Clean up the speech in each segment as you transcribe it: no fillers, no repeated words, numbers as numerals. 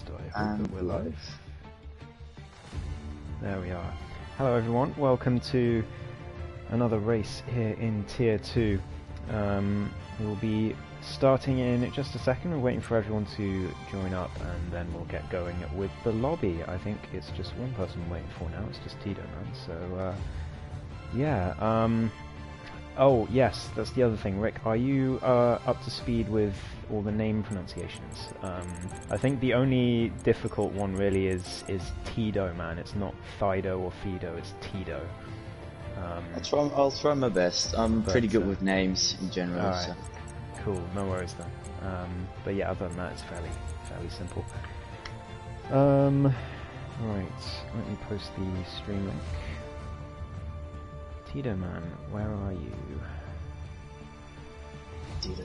Do I hope And that we're live? There we are. Hello everyone, welcome to another race here in Tier 2. We'll be starting in just a second. We're waiting for everyone to join up and then we'll get going with the lobby. I think it's just one person I'm waiting for now, it's just Tito Man, so yeah. Oh yes, that's the other thing. Rick, are you up to speed with all the name pronunciations? I think the only difficult one really is Tito Man. It's not Fido or Fido, it's Tito. I'll try my best. I'm pretty good with names in general. Alright, So. cool, no worries then. But yeah, other than that, it's fairly simple. Right, let me post the stream link. Tito Man, where are you? Tito.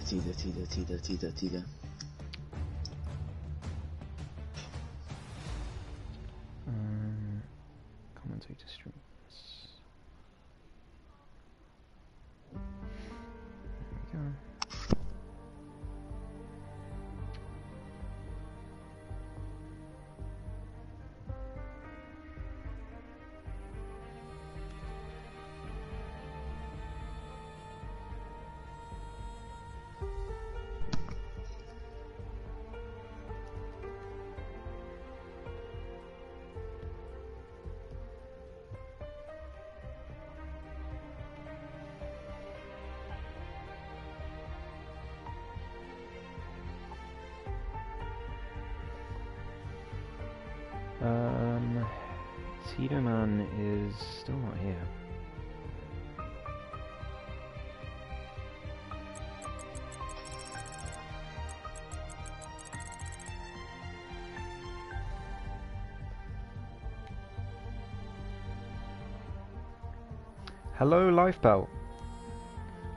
Commentator streams. There we go. Tito Man is still not here. Hello, Lifebelt.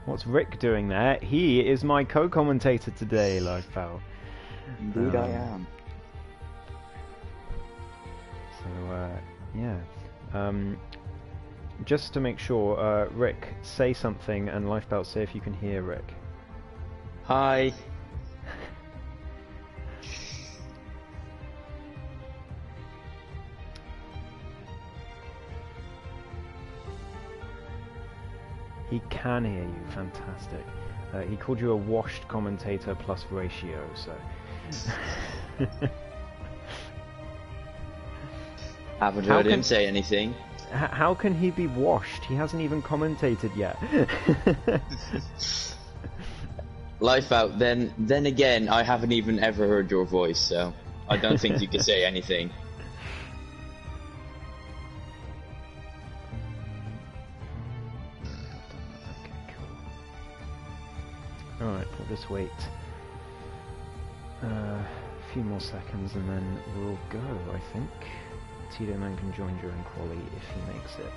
What's Rick doing there? He is my co-commentator today, Lifebelt. Indeed, I am. So, yeah. Just to make sure, Rick, say something, and Lifebelt, say if you can hear Rick. Hi. He can hear you, fantastic. He called you a washed commentator plus ratio, so... Haven't heard him say anything. How can he be washed? He hasn't even commentated yet. Life out. Then again, I haven't even ever heard your voice, so I don't think you can say anything. Okay, cool. Alright, we'll just wait a few more seconds and then we'll go, I think. Tito Man can join during quali if he makes it.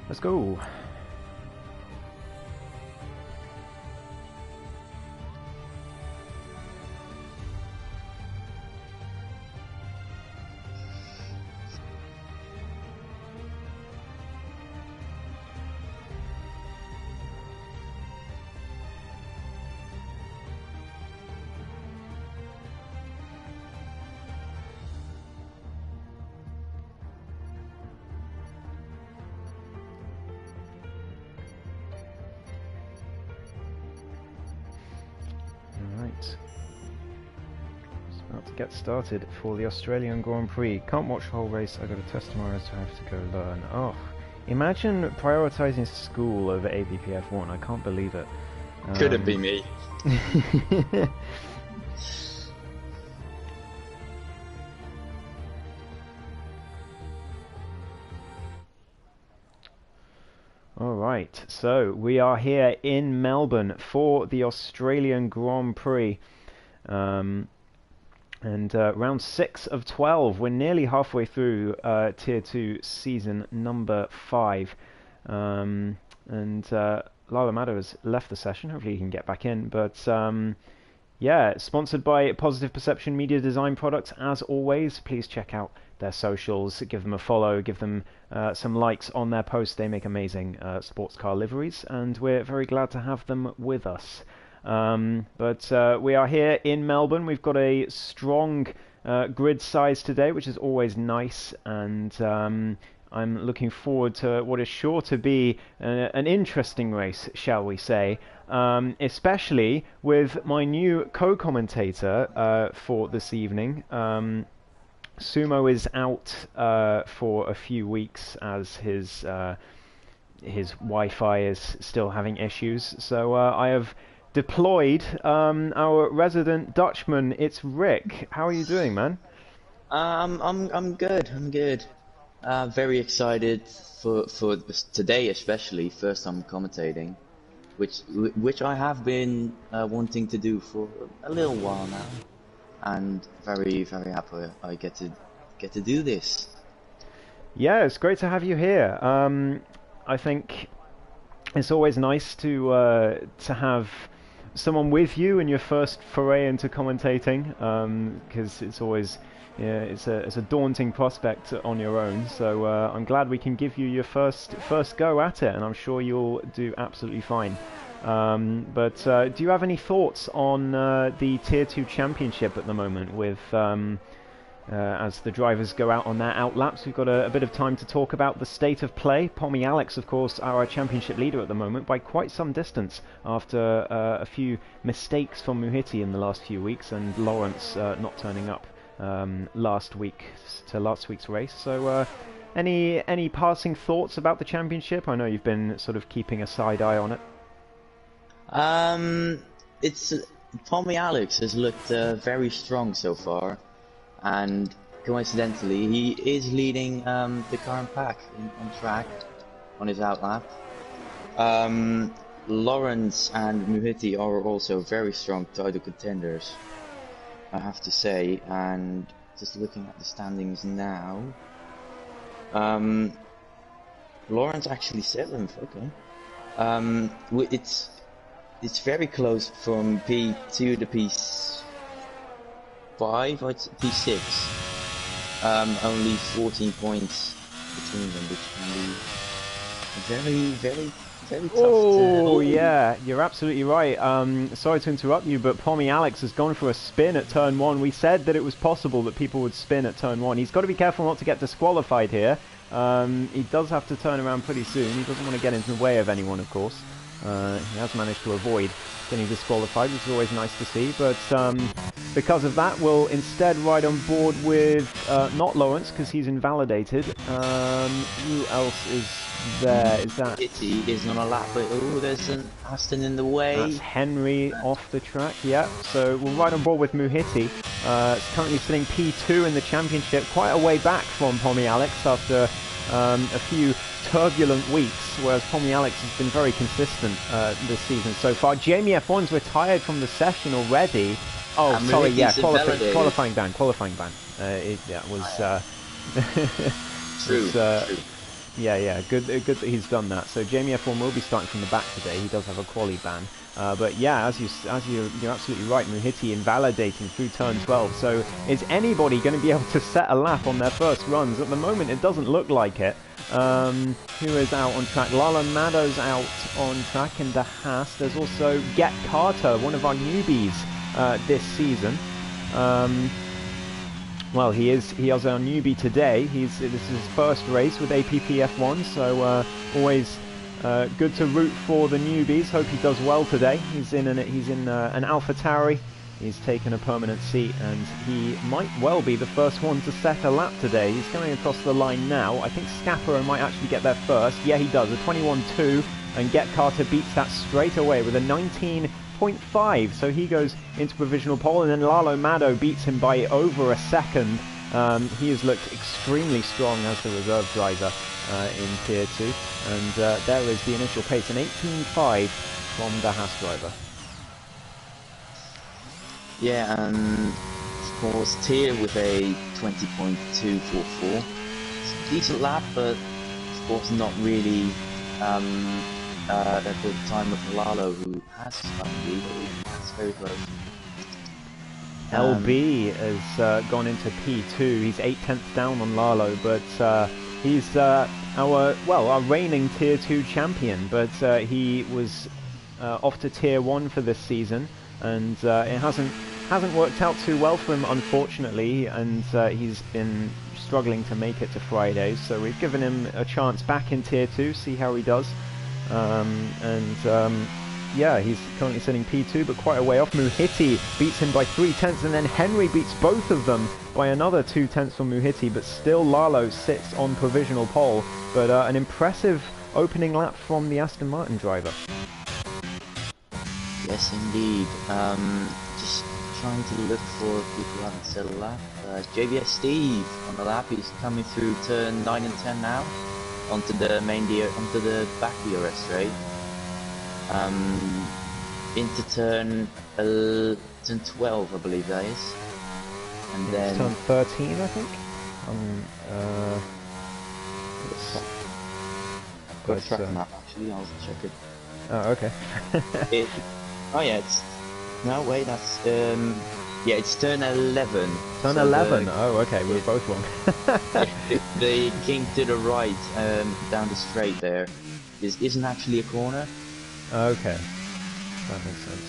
Let's go. About to get started for the Australian Grand Prix. Can't watch the whole race, I got a test tomorrow so I have to go learn. Oh, imagine prioritising school over APPF1, I can't believe it. Couldn't be me. All right, so we are here in Melbourne for the Australian Grand Prix. And round 6 of 12. We're nearly halfway through Tier 2 season number 5. And Lalo Maddo has left the session. Hopefully he can get back in. But yeah, sponsored by Positive Perception Media Design Products. As always, please check out their socials. Give them a follow. Give them some likes on their posts. They make amazing sports car liveries. And we're very glad to have them with us. But we are here in Melbourne. We've got a strong grid size today, which is always nice, and I'm looking forward to what is sure to be an interesting race, shall we say, especially with my new co-commentator for this evening. Sumo is out for a few weeks as his Wi-Fi is still having issues, so I have deployed our resident Dutchman. It's Rick. How are you doing, man? I'm good. I'm good. Very excited for today, especially first time commentating, which I have been wanting to do for a little while now, and very happy I get to do this. Yeah, it's great to have you here. I think it's always nice to have someone with you in your first foray into commentating, because it's always it's a daunting prospect on your own. So I'm glad we can give you your first go at it, and I'm sure you'll do absolutely fine. But do you have any thoughts on the Tier 2 Championship at the moment with as the drivers go out on their out laps? We've got a bit of time to talk about the state of play. Pommy Alex, of course, our championship leader at the moment by quite some distance after a few mistakes from Muhiti in the last few weeks, and Lawrence not turning up last week's race. So any passing thoughts about the championship? I know you've been sort of keeping a side eye on it. It's Pommy Alex has looked very strong so far. And coincidentally, he is leading the current pack on track on his outlap. Lawrence and Muhiti are also very strong title contenders, I have to say. And just looking at the standings now, Lawrence actually 7th. Okay, it's very close from P2 to P5, P6, only 14 points between them, which can be very tough. Oh, yeah, you're absolutely right. Sorry to interrupt you, but Pommy Alex has gone for a spin at turn 1. We said that it was possible that people would spin at turn 1. He's got to be careful not to get disqualified here. He does have to turn around pretty soon. He doesn't want to get into the way of anyone, of course. He has managed to avoid getting disqualified, which is always nice to see, but because of that, we'll instead ride on board with not Lawrence, because he's invalidated. Who else is there? Is that... Muhiti is on a lap, but oh, there's an Aston in the way. That's Henry off the track, yeah. So we'll ride on board with Muhiti. It's currently sitting P2 in the championship, quite a way back from Pommy Alex after a few turbulent weeks, whereas Pommy Alex has been very consistent this season so far. Jamie F1's retired from the session already. Oh, sorry, yeah, qualifying ban. That was true. True. Yeah, good that he's done that. So Jamie F1 will be starting from the back today. He does have a quali ban. But yeah, you're absolutely right, Muhiti invalidating through turn 12. So is anybody going to be able to set a lap on their first runs? At the moment, it doesn't look like it. Who is out on track? Lalo Maddo's out on track in the Haas. There's also Get Carter, one of our newbies this season. Well, he has our newbie today. This is his first race with APPF1, so always good to root for the newbies. Hope he does well today. He's in an AlphaTauri. He's taken a permanent seat, and he might well be the first one to set a lap today. He's coming across the line now. I think Scapper might actually get there first. Yeah, he does. A 21.2, and Get Carter beats that straight away with a 19.5. So he goes into provisional pole, and then Lalo Maddo beats him by over a second. He has looked extremely strong as the reserve driver. in Tier 2. And there is the initial pace, an 18.5 from the Haas driver. Yeah, and of course Tier with a 20.244. It's a decent lap, but of course not really at the time of Lalo, who has lead, but it's very close. LB has gone into P2. He's 8/10 down on Lalo, but he's our reigning Tier 2 champion. But he was off to Tier 1 for this season, and it hasn't worked out too well for him, unfortunately, and he's been struggling to make it to Fridays. So we've given him a chance back in Tier 2, see how he does. Yeah, he's currently sitting P2, but quite a way off. Muhiti beats him by 3/10, and then Henry beats both of them by another 2/10 for Muhiti, but still Lalo sits on provisional pole. But an impressive opening lap from the Aston Martin driver. Yes, indeed. Just trying to look for people who haven't said a lap. JVS Steve on the lap. He's coming through turn 9 and 10 now, onto the onto the back DRS straight. Into turn 12, I believe that is, and then turn 13, I think. got a track map actually. I'll check it. Oh, okay. Oh yeah, it's no wait. That's yeah, it's turn 11. Turn so 11. Oh, okay. We're both wrong. The kink to the right, down the straight there, isn't actually a corner. Okay, that makes sense.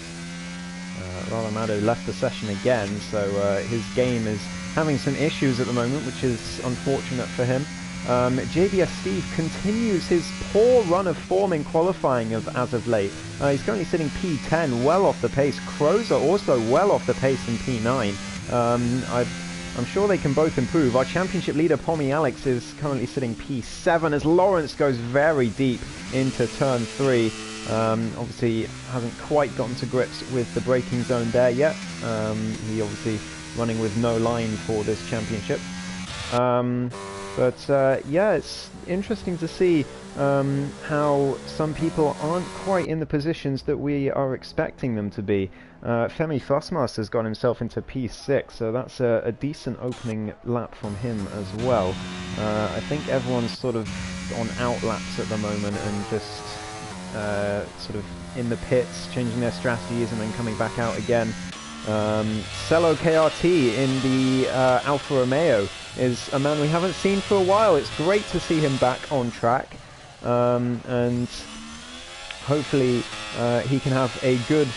Rolamado left the session again, so his game is having some issues at the moment, which is unfortunate for him. JBS Steve continues his poor run of form in qualifying as of late. He's currently sitting P10, well off the pace. Crozer also well off the pace in P9. I'm sure they can both improve. Our championship leader, Pommy Alex, is currently sitting P7 as Lawrence goes very deep into turn 3. Obviously hasn't quite gotten to grips with the braking zone there yet. He obviously running with no line for this championship. Yeah, it's interesting to see how some people aren't quite in the positions that we are expecting them to be. Femi Fussmaster's got himself into P6, so that's a decent opening lap from him as well. I think everyone's sort of on out laps at the moment and just sort of in the pits, changing their strategies and then coming back out again. Cello KRT in the Alfa Romeo is a man we haven't seen for a while. It's great to see him back on track, and hopefully he can have a good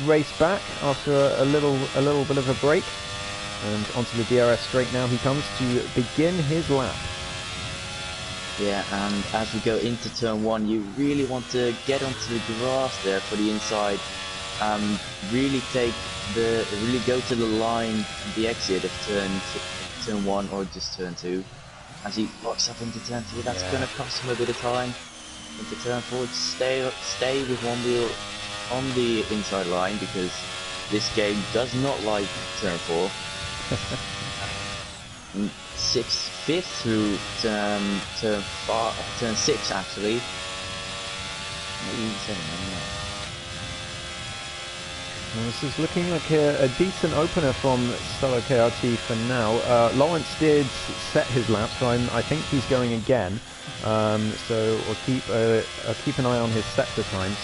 race back after a little bit of a break. And onto the DRS straight now he comes to begin his lap. Yeah, and as we go into turn 1, you really want to get onto the grass there for the inside. Really go to the line, the exit of turn 1 or just turn 2. As he locks up into turn 3, that's going to cost him a bit of time. Into turn 4, stay with one wheel on the inside line, because this game does not like turn 4. 5th through turn 6 actually. Maybe even 7, I don't know. Well, this is looking like a decent opener from Stella KRT for now. Lawrence did set his lap, so I think he's going again. So we'll keep an eye on his sector times.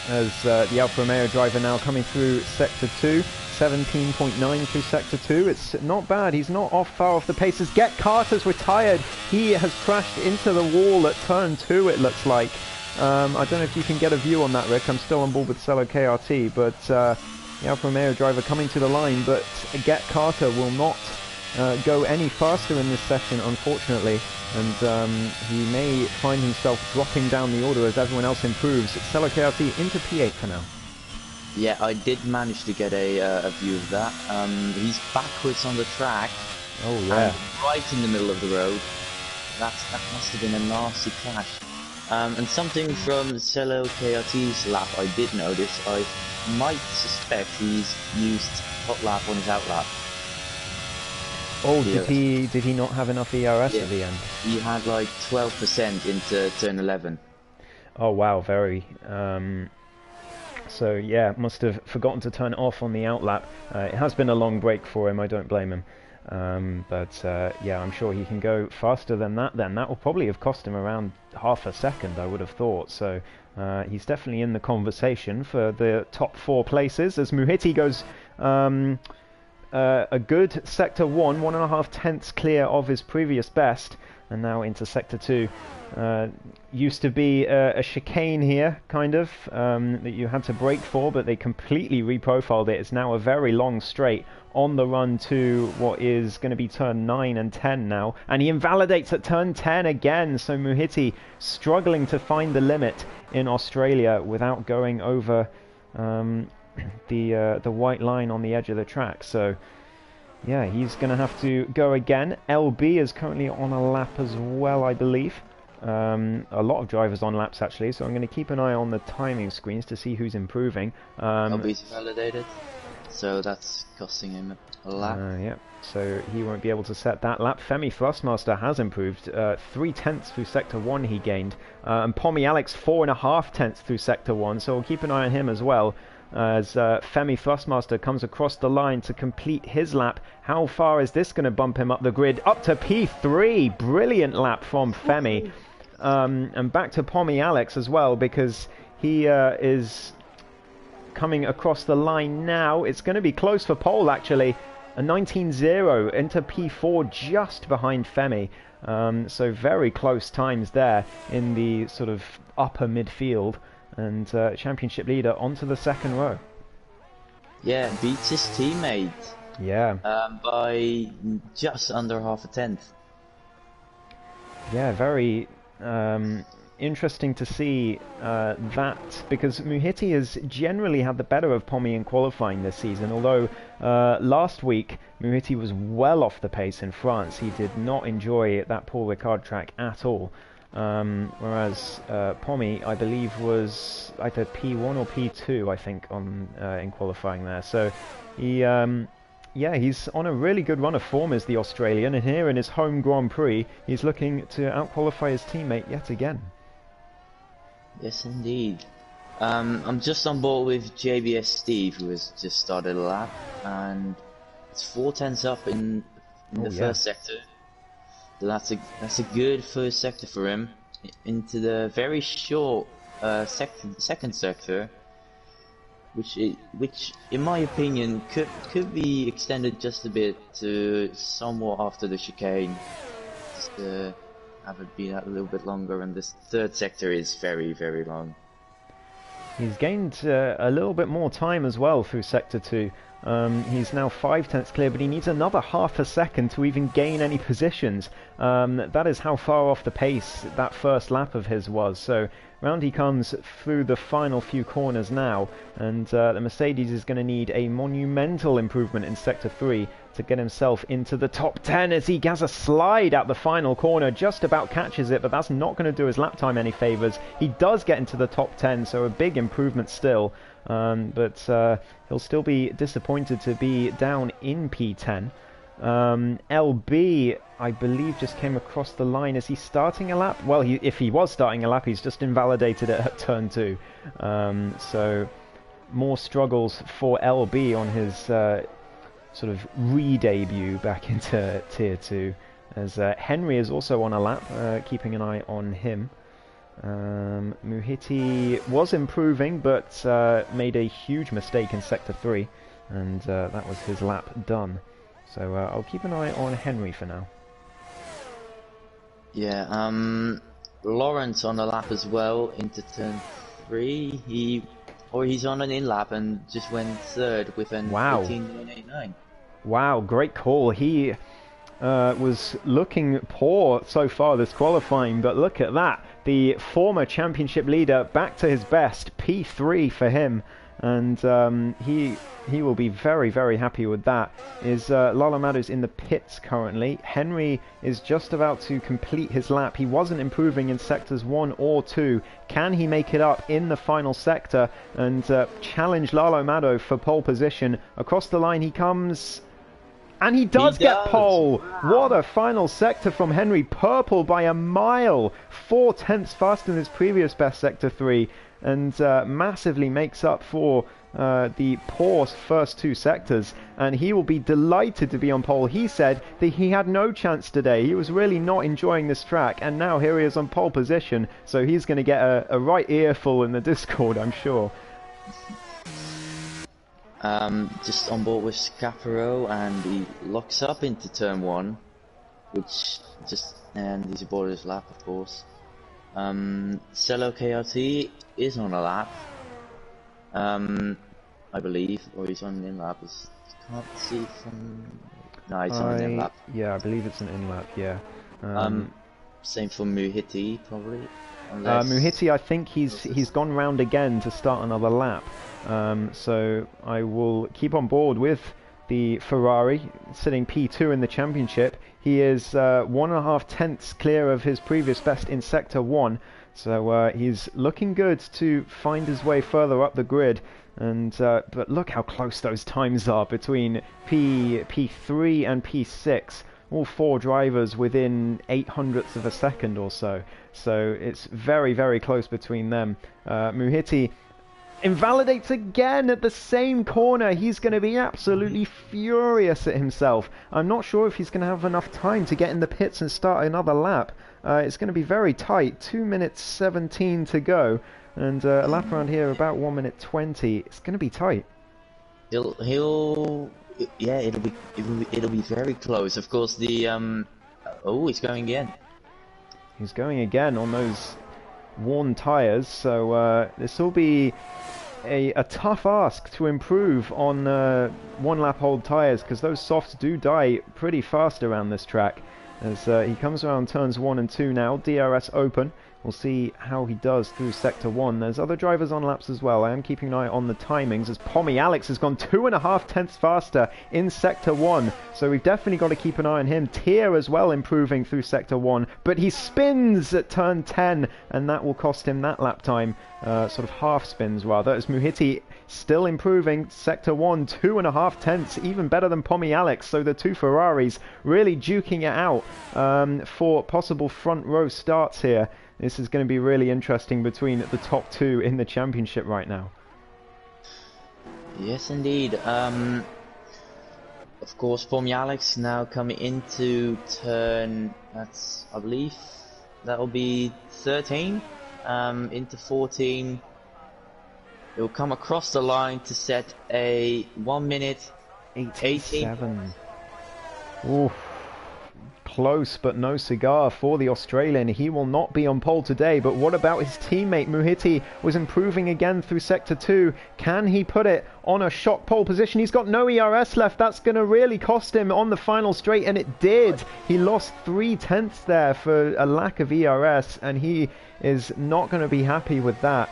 As the Alfa Romeo driver now coming through sector 2, 17.9 through sector 2. It's not bad. He's not far off the pace. As Get Carter's retired, he has crashed into the wall at turn 2. It looks like. I don't know if you can get a view on that, Rick. I'm still on board with Cello KRT, but the Alfa Romeo driver coming to the line, but Get Carter will not go any faster in this session, unfortunately, and he may find himself dropping down the order as everyone else improves. Cello KRT into P8 for now. Yeah, I did manage to get a view of that. He's backwards on the track. Oh yeah. And right in the middle of the road. That must have been a nasty crash. And something from Cello KRT's lap I did notice. I might suspect he's used hot lap on his out lap. Oh, did he not have enough ERS at the end? He had like 12% into turn 11. Oh wow, very. So yeah, must have forgotten to turn it off on the outlap. It has been a long break for him, I don't blame him. But yeah, I'm sure he can go faster than that then. That will probably have cost him around half a second, I would have thought. So he's definitely in the conversation for the top 4 places as Muhiti goes a good Sector 1, 1.5 tenths clear of his previous best, and now into Sector 2. Used to be a chicane here, kind of, that you had to brake for, but they completely reprofiled it. It's now a very long straight on the run to what is going to be turn 9 and 10 now. And he invalidates at turn 10 again, so Muhiti struggling to find the limit in Australia without going over the white line on the edge of the track. So yeah, he's going to have to go again. LB is currently on a lap as well, I believe. A lot of drivers on laps actually, so I'm going to keep an eye on the timing screens to see who's improving. LB's validated, so that's costing him a lap. Yeah, so he won't be able to set that lap. Femi Thrustmaster has improved. 3 tenths through Sector 1 he gained. And Pommy Alex 4.5 tenths through Sector 1, so we'll keep an eye on him as well. As Femi Thrustmaster comes across the line to complete his lap. How far is this going to bump him up the grid? Up to P3! Brilliant lap from Femi. And back to Pommy Alex as well, because he is coming across the line now. It's going to be close for pole, actually. A 19.0 into P4 just behind Femi. So very close times there in the sort of upper midfield. And championship leader onto the second row. Yeah, beats his teammate. Yeah. By just under half a tenth. Yeah, very interesting to see that, because Muhiti has generally had the better of Pommy in qualifying this season, although last week Muhiti was well off the pace in France. He did not enjoy that Paul Ricard track at all. Whereas Pommy, I believe, was either P1 or P2, I think, on in qualifying there. So he, yeah, he's on a really good run of form as the Australian, and here in his home Grand Prix, he's looking to outqualify his teammate yet again. Yes, indeed. I'm just on board with JBS Steve, who has just started a lap, and it's 4 tenths up in the first sector. That's a good first sector for him. Into the very short second sector, which in my opinion could be extended just a bit to somewhat after the chicane, just to have it be a little bit longer. And this third sector is very, very long. He's gained a little bit more time as well through sector 2. He's now 5 tenths clear, but he needs another half a second to even gain any positions. That is how far off the pace that first lap of his was. So round he comes through the final few corners now, and the Mercedes is going to need a monumental improvement in sector 3 to get himself into the top 10, as he has a slide out the final corner, just about catches it, but that's not going to do his lap time any favours. He does get into the top 10, so a big improvement still. But he'll still be disappointed to be down in P10. LB, I believe, just came across the line. Is he starting a lap? Well, if he was starting a lap, he's just invalidated it at turn 2. So more struggles for LB on his sort of re-debut back into Tier 2. As Henry is also on a lap, keeping an eye on him. Muhiti was improving, but made a huge mistake in Sector 3, and that was his lap done. So I'll keep an eye on Henry for now. Yeah, Lawrence on a lap as well into turn 3. He's on an in-lap and just went third with an 18.989. Wow, great call. He was looking poor so far this qualifying, but look at that. The former championship leader back to his best, P3 for him, and he will be very, very happy with that. Is Lalo Mado's in the pits currently. Henry is just about to complete his lap. He wasn't improving in sectors 1 or 2. Can he make it up in the final sector and challenge Lalo Mado for pole position? Across the line he comes. And he does get does. pole. Wow. What a final sector from Henry. Purple by a mile. 4/10 faster than his previous best sector 3. And massively makes up for the poor first 2 sectors. And he will be delighted to be on pole. He said that he had no chance today. He was really not enjoying this track. And now here he is on pole position. So he's going to get a right earful in the Discord, I'm sure. Just on board with Scaparo, and he locks up into turn 1, which and he's aboard his lap, of course. Cello KRT is on a lap, I believe, or he's on an in lap. Can't see from. No, he's on an in lap. Yeah, I believe it's an in lap. Yeah. Same for Muhiti, probably. Muhiti, I think he's gone round again to start another lap. So I will keep on board with the Ferrari, sitting P2 in the championship. He is 1.5 tenths clear of his previous best in Sector 1. So he's looking good to find his way further up the grid. And but look how close those times are between P3 and P6. All 4 drivers within 0.08 of a second or so. So it's very, very close between them. Muhiti invalidates again at the same corner. He's going to be absolutely furious at himself. I'm not sure if he's going to have enough time to get in the pits and start another lap. It's going to be very tight. 2 minutes 17 to go. And a lap around here about 1 minute 20. It's going to be tight. Yeah, it'll be very close. Of course, the oh, he's going again. He's going again on those worn tyres. So this will be a tough ask to improve on 1 lap old tyres, because those softs do die pretty fast around this track. As he comes around turns 1 and 2 now, DRS open. We'll see how he does through Sector 1. There's other drivers on laps as well. I am keeping an eye on the timings, as Pommy Alex has gone 2.5 tenths faster in Sector 1. So we've definitely got to keep an eye on him. Tier as well improving through Sector 1. But he spins at turn 10, and that will cost him that lap time. Sort of half spins rather, as Muhiti still improving. Sector 1, 2.5 tenths, even better than Pommy Alex. So the 2 Ferraris really duking it out for possible front row starts here. This is going to be really interesting between the top 2 in the championship right now. Yes, indeed. Of course, Pommy Alex now coming into turn. I believe that'll be 13. Into 14. He'll come across the line to set a 1 minute 87. Oof. Close but no cigar for the Australian. He will not be on pole today, but what about his teammate? Muhiti was improving again through Sector 2. Can he put it on a shock pole position? He's got no ERS left. That's going to really cost him on the final straight, and it did. He lost 3 tenths there for a lack of ERS, and he is not going to be happy with that.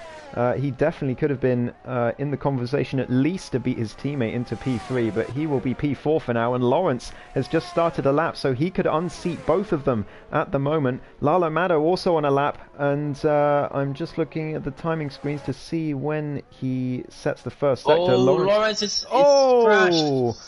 He definitely could have been in the conversation at least to beat his teammate into P3, but he will be P4 for now, and Lawrence has just started a lap, so he could unseat both of them at the moment. Lalo Maddo also on a lap, and I'm just looking at the timing screens to see when he sets the first sector. Oh, Lawrence is crashed. crashed.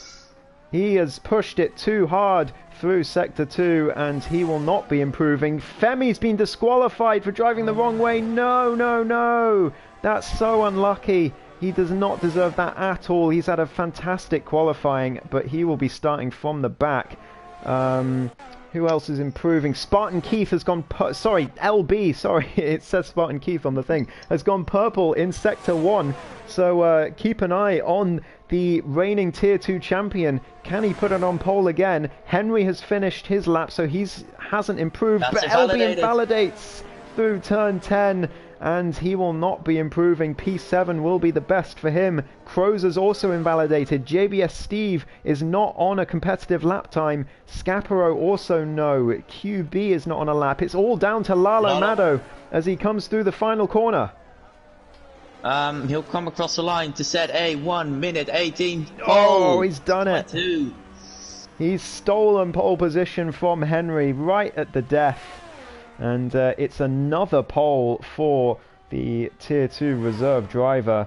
He has pushed it too hard through Sector 2, and he will not be improving. Femi's been disqualified for driving the wrong way. No, no, no. That's so unlucky. He does not deserve that at all. He's had a fantastic qualifying, but he will be starting from the back. Who else is improving? Spartan Keith has gone... LB, sorry. It says Spartan Keith on the thing. Has gone purple in Sector 1. So keep an eye on the reigning Tier 2 champion. Can he put it on pole again? Henry has finished his lap, so he hasn't improved. That's but LB invalidates through turn 10. And he will not be improving. P7 will be the best for him. Crozer's also invalidated. JBS Steve is not on a competitive lap time. Scaparo also no. QB is not on a lap. It's all down to Lalo Maddo as he comes through the final corner. He'll come across the line to set a 1 minute 18. Oh, he's done it. 22. He's stolen pole position from Henry right at the death. And it's another pole for the Tier 2 reserve driver.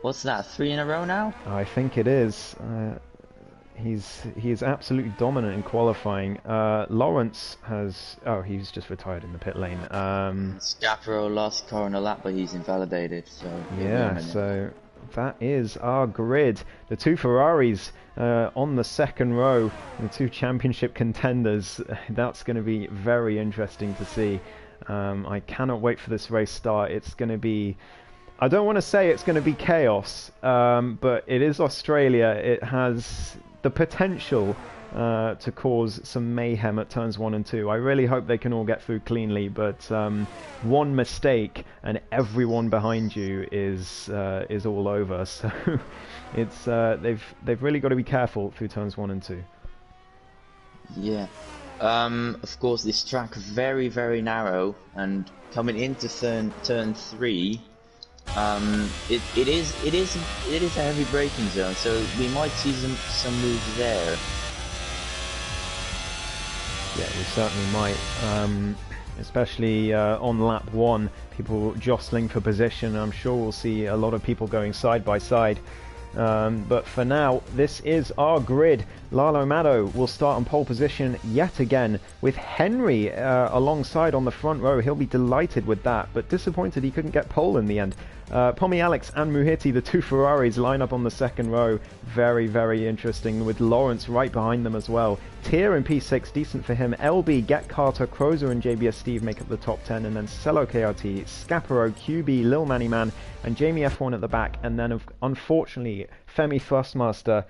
What's that, 3 in a row now? I think it is. he's absolutely dominant in qualifying. Lawrence has he's just retired in the pit lane. Scaparo lost car on a lap, but he's invalidated. So yeah, so that is our grid. The two Ferraris on the second row, the two championship contenders. That's going to be very interesting to see. I cannot wait for this race start. It's going to be, I don't want to say it's going to be chaos, but it is Australia. It has the potential to cause some mayhem at turns 1 and 2. I really hope they can all get through cleanly, but one mistake and everyone behind you is all over. So it's they've really got to be careful through turns 1 and 2. Yeah. Of course, this track very, very narrow, and coming into turn 3, it is a heavy braking zone, so we might see some moves there. Yeah, we certainly might, especially on lap 1, people jostling for position. I'm sure we'll see a lot of people going side by side. But for now, this is our grid. Lalo Mato will start on pole position yet again, with Henry alongside on the front row. He'll be delighted with that, but disappointed he couldn't get pole in the end. Pomi Alex and Muhiti, the two Ferraris, line up on the second row. Very, very interesting, with Lawrence right behind them as well. Tier in P6, decent for him. LB, Get Carter, Crozer and JBS Steve make up the top 10, and then Cello KRT, Scaparo, QB, Lil Manny Man, and Jamie F1 at the back. And then, unfortunately, Femi Thrustmaster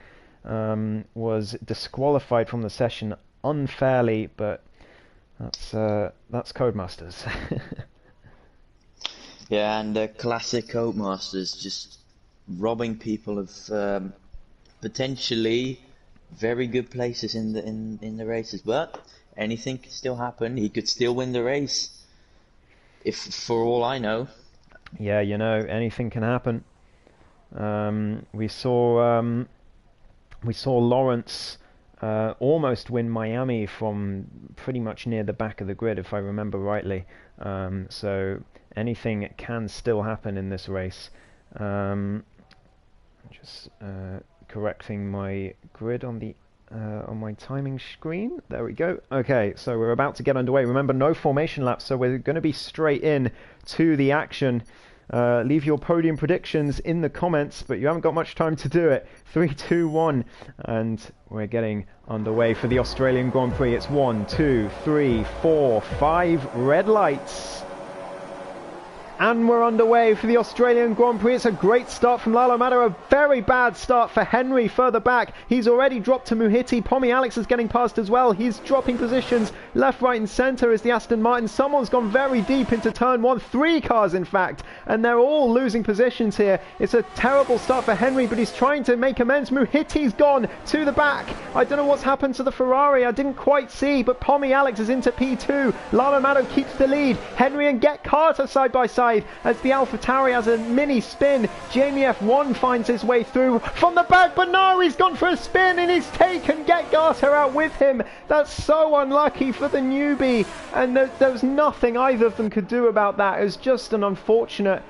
was disqualified from the session unfairly, but that's Codemasters. Yeah, and classic Codemasters, just robbing people of potentially very good places in the races. But anything can still happen. He could still win the race, if for all I know. Yeah, you know, anything can happen. We saw Lawrence almost win Miami from pretty much near the back of the grid, if I remember rightly. So anything can still happen in this race. Just correcting my grid on the on my timing screen. There we go. Okay, so we're about to get underway. Remember, no formation laps, so we're going to be straight in to the action. Leave your podium predictions in the comments, but you haven't got much time to do it. 3, 2, 1, and we're getting underway for the Australian Grand Prix. It's 1, 2, 3, 4, 5 red lights. And we're underway for the Australian Grand Prix. It's a great start from Lalo Mato. A very bad start for Henry further back. He's already dropped to Muhiti. Pomi Alex is getting past as well. He's dropping positions left, right and centre is the Aston Martin. Someone's gone very deep into turn 1. 3 cars, in fact. And they're all losing positions here. It's a terrible start for Henry, but he's trying to make amends. Muhiti's gone to the back. I don't know what's happened to the Ferrari. I didn't quite see, but Pomi Alex is into P2. Lalo Mato keeps the lead. Henry and Get Carter side by side. As the AlphaTauri has a mini spin, Jamie F1 finds his way through from the back, but no, he's gone for a spin and he's taken Get Carter out with him. That's so unlucky for the newbie, and there was nothing either of them could do about that. It was just an unfortunate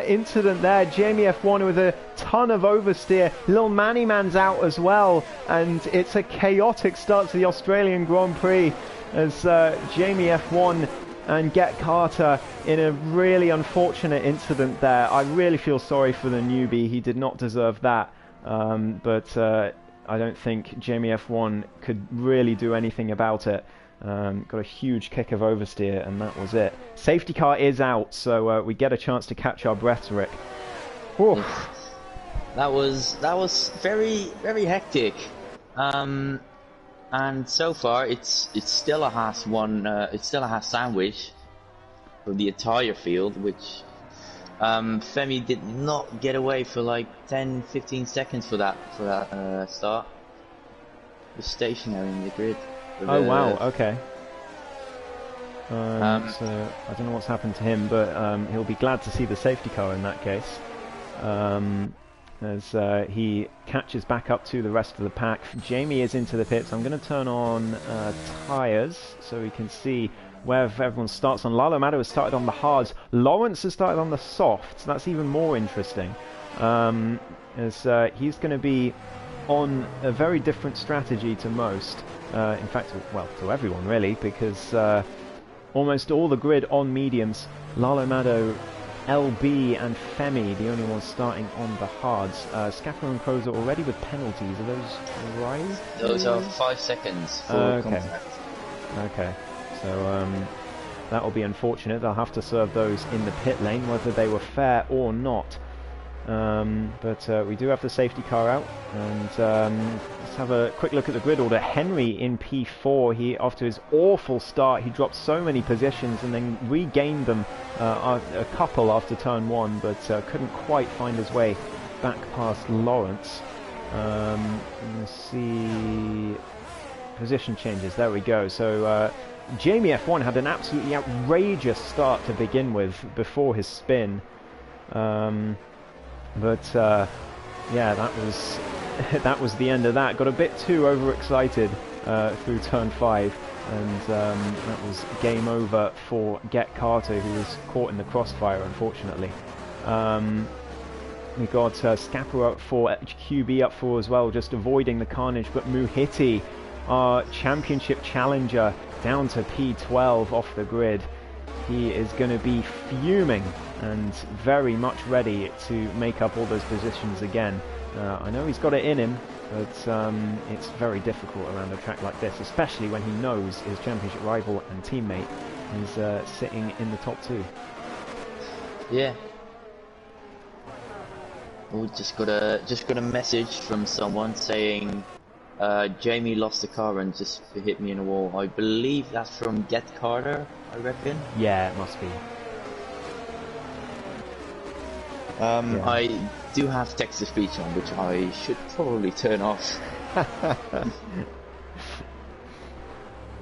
incident there. Jamie F1 with a ton of oversteer. Lil Manny Man's out as well, and it's a chaotic start to the Australian Grand Prix as Jamie F1 and Get Carter in a really unfortunate incident there. I really feel sorry for the newbie. He did not deserve that. But I don't think Jamie F1 could really do anything about it. Got a huge kick of oversteer, and that was it. Safety car is out, so we get a chance to catch our breaths, Rick. Whew. That was very, very hectic. And so far, it's still a Haas one. It's still a Haas sandwich for the entire field, which Femi did not get away for like 10-15 seconds for that start. It was stationary in the grid. Oh wow! Okay. So I don't know what's happened to him, but he'll be glad to see the safety car in that case. As he catches back up to the rest of the pack. Jamie is into the pits. I'm going to turn on tyres so we can see where everyone starts on. Lalo Mato has started on the hards. Lawrence has started on the softs. That's even more interesting. As he's going to be on a very different strategy to most. In fact, well, to everyone really, because almost all the grid on mediums. Lalo Mado, LB and Femi, the only ones starting on the hards. Scapper and Crows are already with penalties. Are those right? Those are 5 seconds for contact. Okay, so that will be unfortunate. They'll have to serve those in the pit lane, whether they were fair or not. But we do have the safety car out, and let's have a quick look at the grid order. Henry in P4. He, after his awful start, he dropped so many positions and then regained them a couple after turn 1, but couldn't quite find his way back past Lawrence. Let's see, position changes. There we go. So Jamie F1 had an absolutely outrageous start to begin with before his spin. But yeah, that was the end of that. Got a bit too overexcited through turn 5, and that was game over for Get Carter, who was caught in the crossfire, unfortunately. We got Scapper up for, QB up for as well, just avoiding the carnage. But Muhiti, our championship challenger, down to P12 off the grid. He is going to be fuming and very much ready to make up all those positions again. I know he's got it in him, but it's very difficult around a track like this, especially when he knows his championship rival and teammate is sitting in the top 2. Yeah. Oh, just got a message from someone saying Jamie lost the car and just hit me in a wall. I believe that's from Get Carter, I reckon. Yeah, it must be. Yeah. I do have text-to-speech on, which I should probably turn off.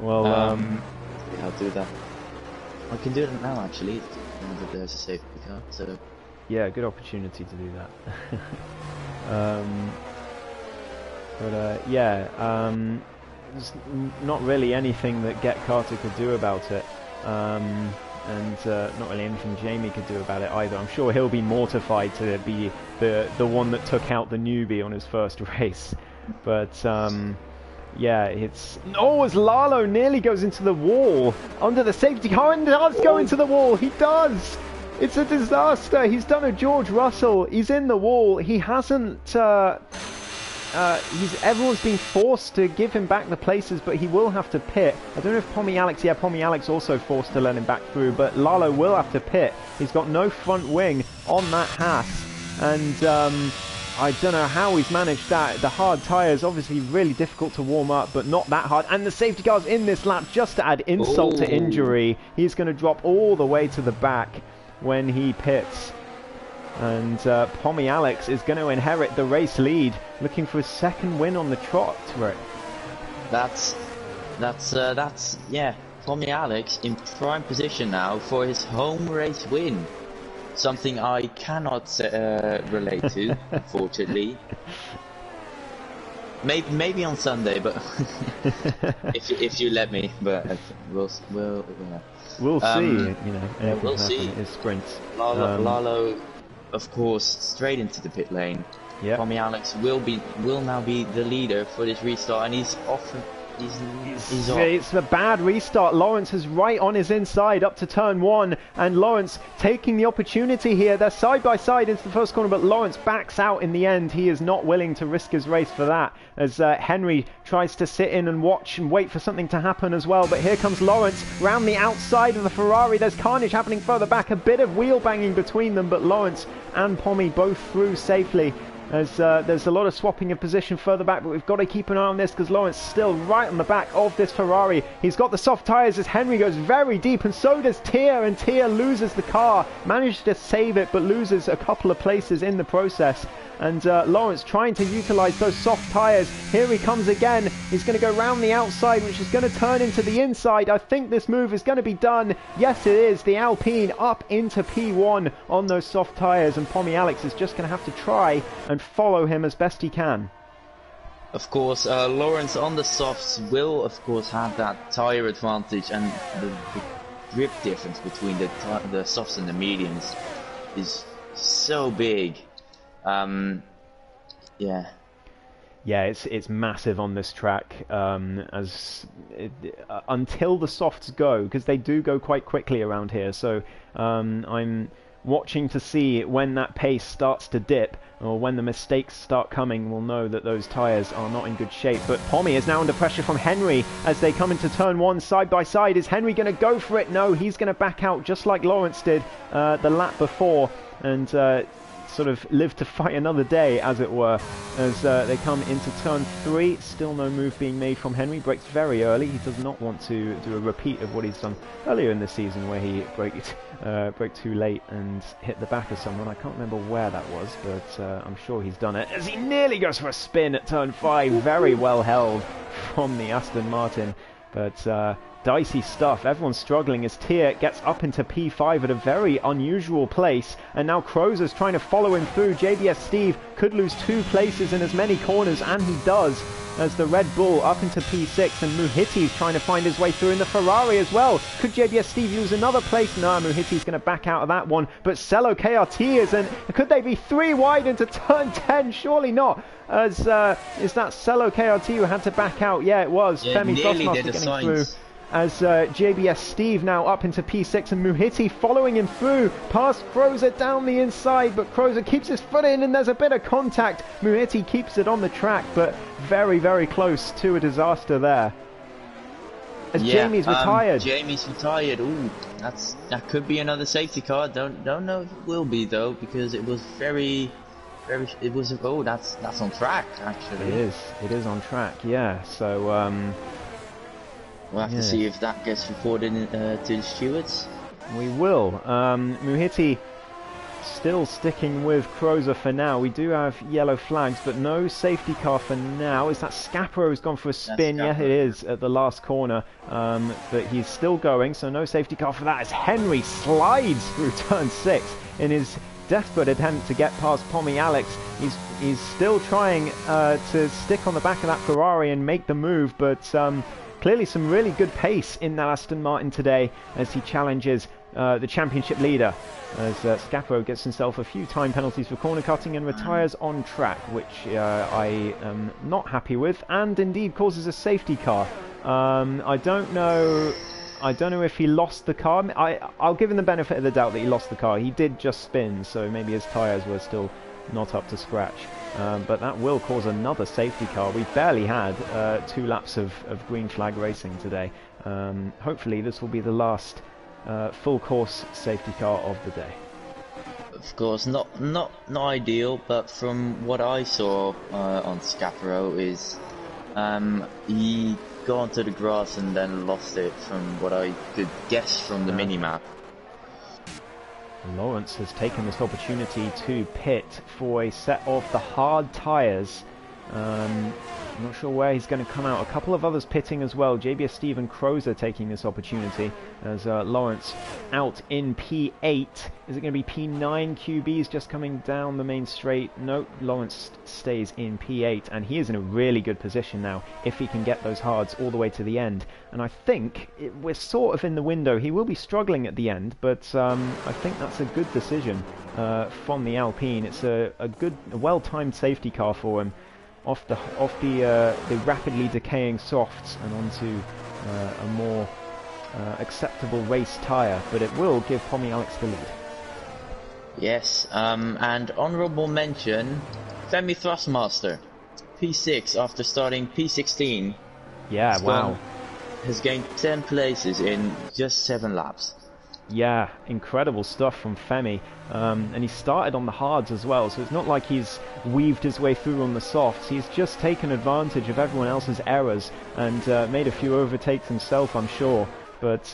Well, yeah, I'll do that. I can do it now, actually. Now that there's a safety car, so... Yeah, good opportunity to do that. But yeah, there's not really anything that Get Carter could do about it. And not really anything Jamie could do about it either. I'm sure he'll be mortified to be the one that took out the newbie on his first race. But yeah, it's... Oh, as Lalo nearly goes into the wall under the safety car, and does go into the wall. He does! It's a disaster. He's done a George Russell. He's in the wall. He hasn't... everyone's been forced to give him back the places, but he will have to pit. I don't know if Pommy Alex... Yeah, Pommy Alex also forced to let him back through, but Lalo will have to pit. He's got no front wing on that Haas, and I don't know how he's managed that. The hard tyres, obviously really difficult to warm up, but not that hard. And the safety car's in this lap just to add insult to injury. He's going to drop all the way to the back when he pits. And Pommy Alex is going to inherit the race lead, looking for his second win on the trot. That's yeah. Pommy Alex in prime position now for his home race win. Something I cannot relate to, unfortunately. Maybe on Sunday, but if you let me. But we'll see. You know, we'll see. His sprints. Lalo, of course, straight into the pit lane. Yeah. Pommy Alex will now be the leader for this restart, and he's off. He's off. It's a bad restart. Lawrence is right on his inside up to turn 1, and Lawrence taking the opportunity here. They're side by side into the first corner, but Lawrence backs out in the end. He is not willing to risk his race for that, as Henry tries to sit in and watch and wait for something to happen as well. But here comes Lawrence round the outside of the Ferrari. There's carnage happening further back, a bit of wheel banging between them, but Lawrence and Pommy both through safely. As there's a lot of swapping of position further back, but we've got to keep an eye on this because Lawrence still right on the back of this Ferrari. He's got the soft tyres as Henry goes very deep, and so does Tia, and Tia loses the car. Managed to save it, but loses a couple of places in the process. And Lawrence trying to utilise those soft tyres. Here he comes again. He's going to go round the outside, which is going to turn into the inside. I think this move is going to be done. Yes, it is. The Alpine up into P1 on those soft tyres. And Pommy Alex is just going to have to try and follow him as best he can. Of course, Lawrence on the softs will, of course, have that tyre advantage. And the grip difference between the softs and the mediums is so big. Yeah. Yeah, it's massive on this track. Until the softs go, because they do go quite quickly around here. So I'm watching to see when that pace starts to dip, or when the mistakes start coming. We'll know that those tyres are not in good shape. But Pommy is now under pressure from Henry as they come into turn one side by side. Is Henry going to go for it? No, he's going to back out just like Lawrence did the lap before, and sort of live to fight another day, as it were, as they come into turn three. Still no move being made from Henry. Brakes very early. He does not want to do a repeat of what he's done earlier in the season, where he braked too late and hit the back of someone. I can't remember where that was, but I'm sure he's done it, as he nearly goes for a spin at turn five. Very well held from the Aston Martin, but dicey stuff. Everyone's struggling as Tier gets up into P5 at a very unusual place, and now Crozer's trying to follow him through. JBS Steve could lose 2 places in as many corners, and he does, as the Red Bull up into P6, and Muhitti's trying to find his way through in the Ferrari as well. Could JBS Steve lose another place? No, Muhitti's going to back out of that one, but Cello KRT is, and could they be 3 wide into turn 10? Surely not. As is that Cello KRT who had to back out? Yeah, it was. Yeah, Femi Frostmaster getting through. As JBS Steve now up into P6, and Muhitti following him through past Crozer down the inside, but Crozer keeps his foot in, and there's a bit of contact. Muhitti keeps it on the track, but very, very close to a disaster there. As Jamie's retired. Jamie's retired. Ooh, that could be another safety car. Don't know if it will be though, because it was very. Oh, that's on track actually. It is on track. Yeah. So we'll have to see if that gets reported to the stewards. We will. Muhitti still sticking with Crozer for now. We do have yellow flags, but no safety car for now. Is that Scaparo who's gone for a spin? Yeah, it is at the last corner. But he's still going, so no safety car for that. As Henry slides through turn 6 in his desperate attempt to get past Pommy Alex. He's still trying to stick on the back of that Ferrari and make the move, but clearly some really good pace in that Aston Martin today as he challenges the championship leader, as Scaparo gets himself a few time penalties for corner cutting and retires on track, which I am not happy with, and indeed causes a safety car. I don't know if he lost the car. I'll give him the benefit of the doubt that he lost the car. He did just spin, so maybe his tyres were still not up to scratch. But that will cause another safety car. We've barely had 2 laps of green flag racing today. Hopefully this will be the last full course safety car of the day. Of course, not ideal, but from what I saw on Scaparo is he got onto the grass and then lost it, from what I could guess from the minimap. Lawrence has taken this opportunity to pit for a set of the hard tyres. I'm not sure where he's going to come out. A couple of others pitting as well. JBS Steve and Crozer taking this opportunity as Lawrence out in P8. Is it going to be P9 QBs just coming down the main straight? No, Lawrence stays in P8, and he is in a really good position now if he can get those hards all the way to the end. And I think we're sort of in the window. He will be struggling at the end, but I think that's a good decision from the Alpine. It's a well-timed safety car for him. Off the rapidly decaying softs and onto a more acceptable race tyre, but it will give Pommy Alex the lead. Yes, and honourable mention, Femi Thrustmaster, P6 after starting P16. Yeah, wow. Has gained 10 places in just 7 laps. Yeah, incredible stuff from Femi, and he started on the hards as well, so it's not like he's weaved his way through on the softs. He's just taken advantage of everyone else's errors and made a few overtakes himself, I'm sure. But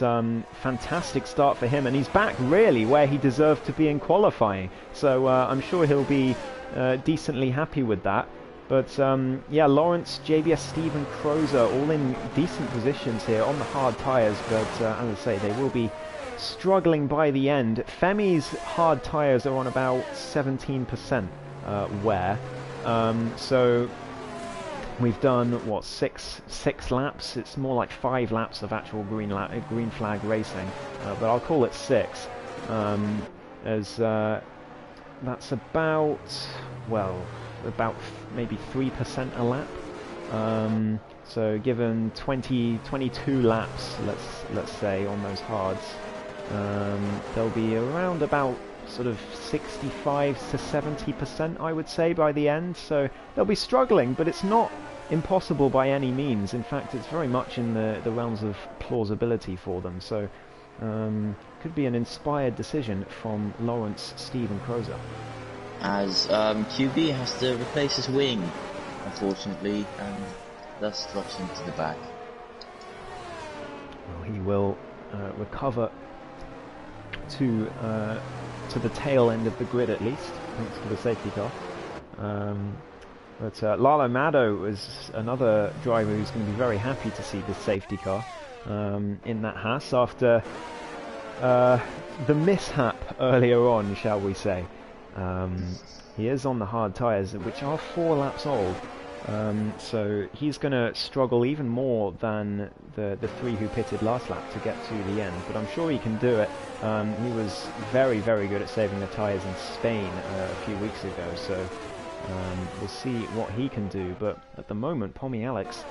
fantastic start for him, and he's back really where he deserved to be in qualifying, so I'm sure he'll be decently happy with that. But yeah, Lawrence, JBS, Steve and Crozer all in decent positions here on the hard tyres, but as I say, they will be struggling by the end. Femi's hard tyres are on about 17% wear, so we've done what, six laps. It's more like 5 laps of actual green flag racing, but I'll call it 6, as that's about, well, about maybe 3% a lap. So given 22 laps, let's say, on those hards, they'll be around about sort of 65 to 70%, I would say, by the end. So they'll be struggling, but it's not impossible by any means. In fact, it's very much in the realms of plausibility for them. So could be an inspired decision from Lawrence, Steve and Crozer. As QB has to replace his wing, unfortunately, and thus drops into the back. Well, he will recover to the tail end of the grid at least, thanks to the safety car. But Lalo Maddo is another driver who's going to be very happy to see this safety car in that Haas after the mishap earlier on, shall we say. He is on the hard tyres, which are 4 laps old, so he's going to struggle even more than the 3 who pitted last lap to get to the end, but I'm sure he can do it. He was very, very good at saving the tyres in Spain a few weeks ago, so we'll see what he can do. But at the moment, Pommy Alex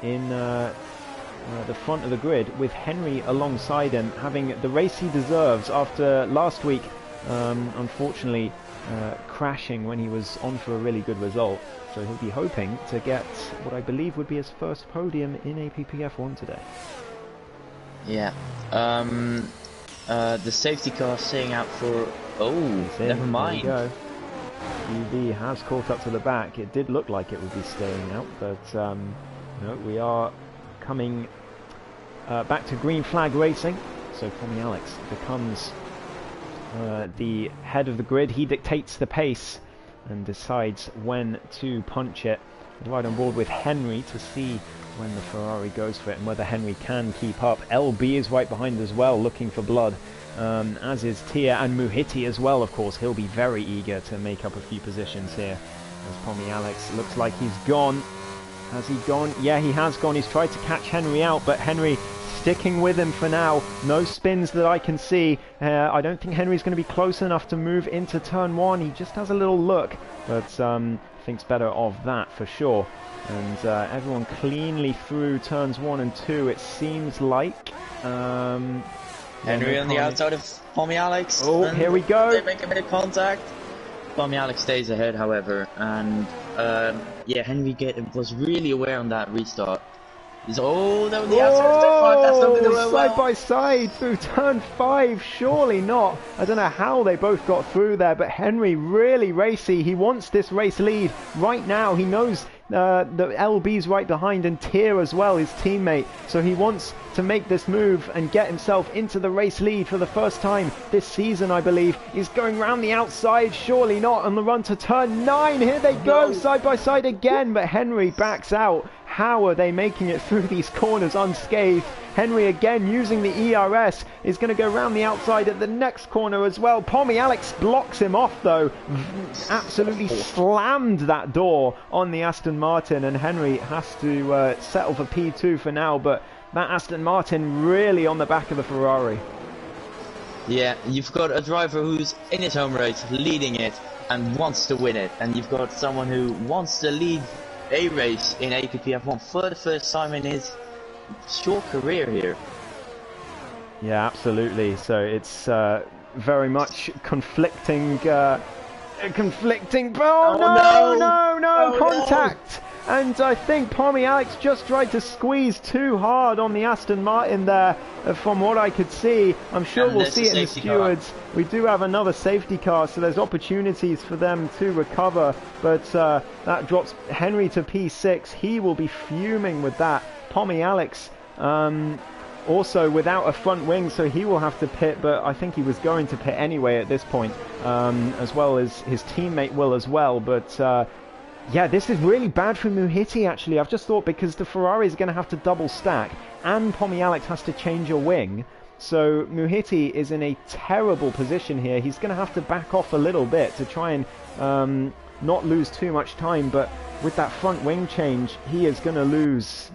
in the front of the grid with Henry alongside him, having the race he deserves after last week unfortunately crashing when he was on for a really good result. So he'll be hoping to get what I believe would be his first podium in APPF1 today. Yeah. The safety car staying out for... Oh, never mind. There we go. UV has caught up to the back. It did look like it would be staying out, but no, we are coming back to green flag racing. So Pommy Alex becomes the head of the grid. He dictates the pace and decides when to punch it. Right on board with Henry to see when the Ferrari goes for it and whether Henry can keep up. LB is right behind as well, looking for blood, as is Tia, and Muhiti as well, of course. He'll be very eager to make up a few positions here, as Pommy Alex looks like he's gone. Has he gone? Yeah, he has gone. He's tried to catch Henry out, but Henry sticking with him for now. No spins that I can see. I don't think Henry's going to be close enough to move into turn 1. He just has a little look, but thinks better of that for sure. And everyone cleanly through turns 1 and 2, it seems like. Henry on the outside of Pommy Alex. Oh, here we go. They make a bit of contact. Pommy Alex stays ahead, however, and yeah, Henry was really aware on that restart. Oh, no, the outside of turn 5, that's not going to go well. Side by side through turn 5, surely not. I don't know how they both got through there, but Henry really racy. He wants this race lead right now. He knows the LB's right behind, and Tier as well, his teammate. So he wants to make this move and get himself into the race lead for the first time this season, I believe. He's going round the outside, surely not, on the run to turn 9. Here they go, side by side again, but Henry backs out. How are they making it through these corners unscathed? Henry again using the ERS is going to go round the outside at the next corner as well. Pommy Alex blocks him off though. Absolutely slammed that door on the Aston Martin, and Henry has to settle for P2 for now, but that Aston Martin really on the back of the Ferrari. Yeah, you've got a driver who's in his home race, leading it, and wants to win it, and you've got someone who wants to lead a race in APPF1 for the first time in his short career here. Yeah, absolutely. So it's very much conflicting. Oh no! Contact! No. And I think Pommy Alex just tried to squeeze too hard on the Aston Martin there, from what I could see. I'm sure we'll see it in the stewards. We do have another safety car, so there's opportunities for them to recover, but that drops Henry to P6. He will be fuming with that. Pommy Alex also without a front wing, so he will have to pit, but I think he was going to pit anyway at this point, as well as his teammate will as well. But yeah, this is really bad for Muhiti actually. I've just thought, because the Ferrari is going to have to double stack and Pommy Alex has to change a wing, so Muhiti is in a terrible position here. He's going to have to back off a little bit to try and not lose too much time, but with that front wing change he is going to lose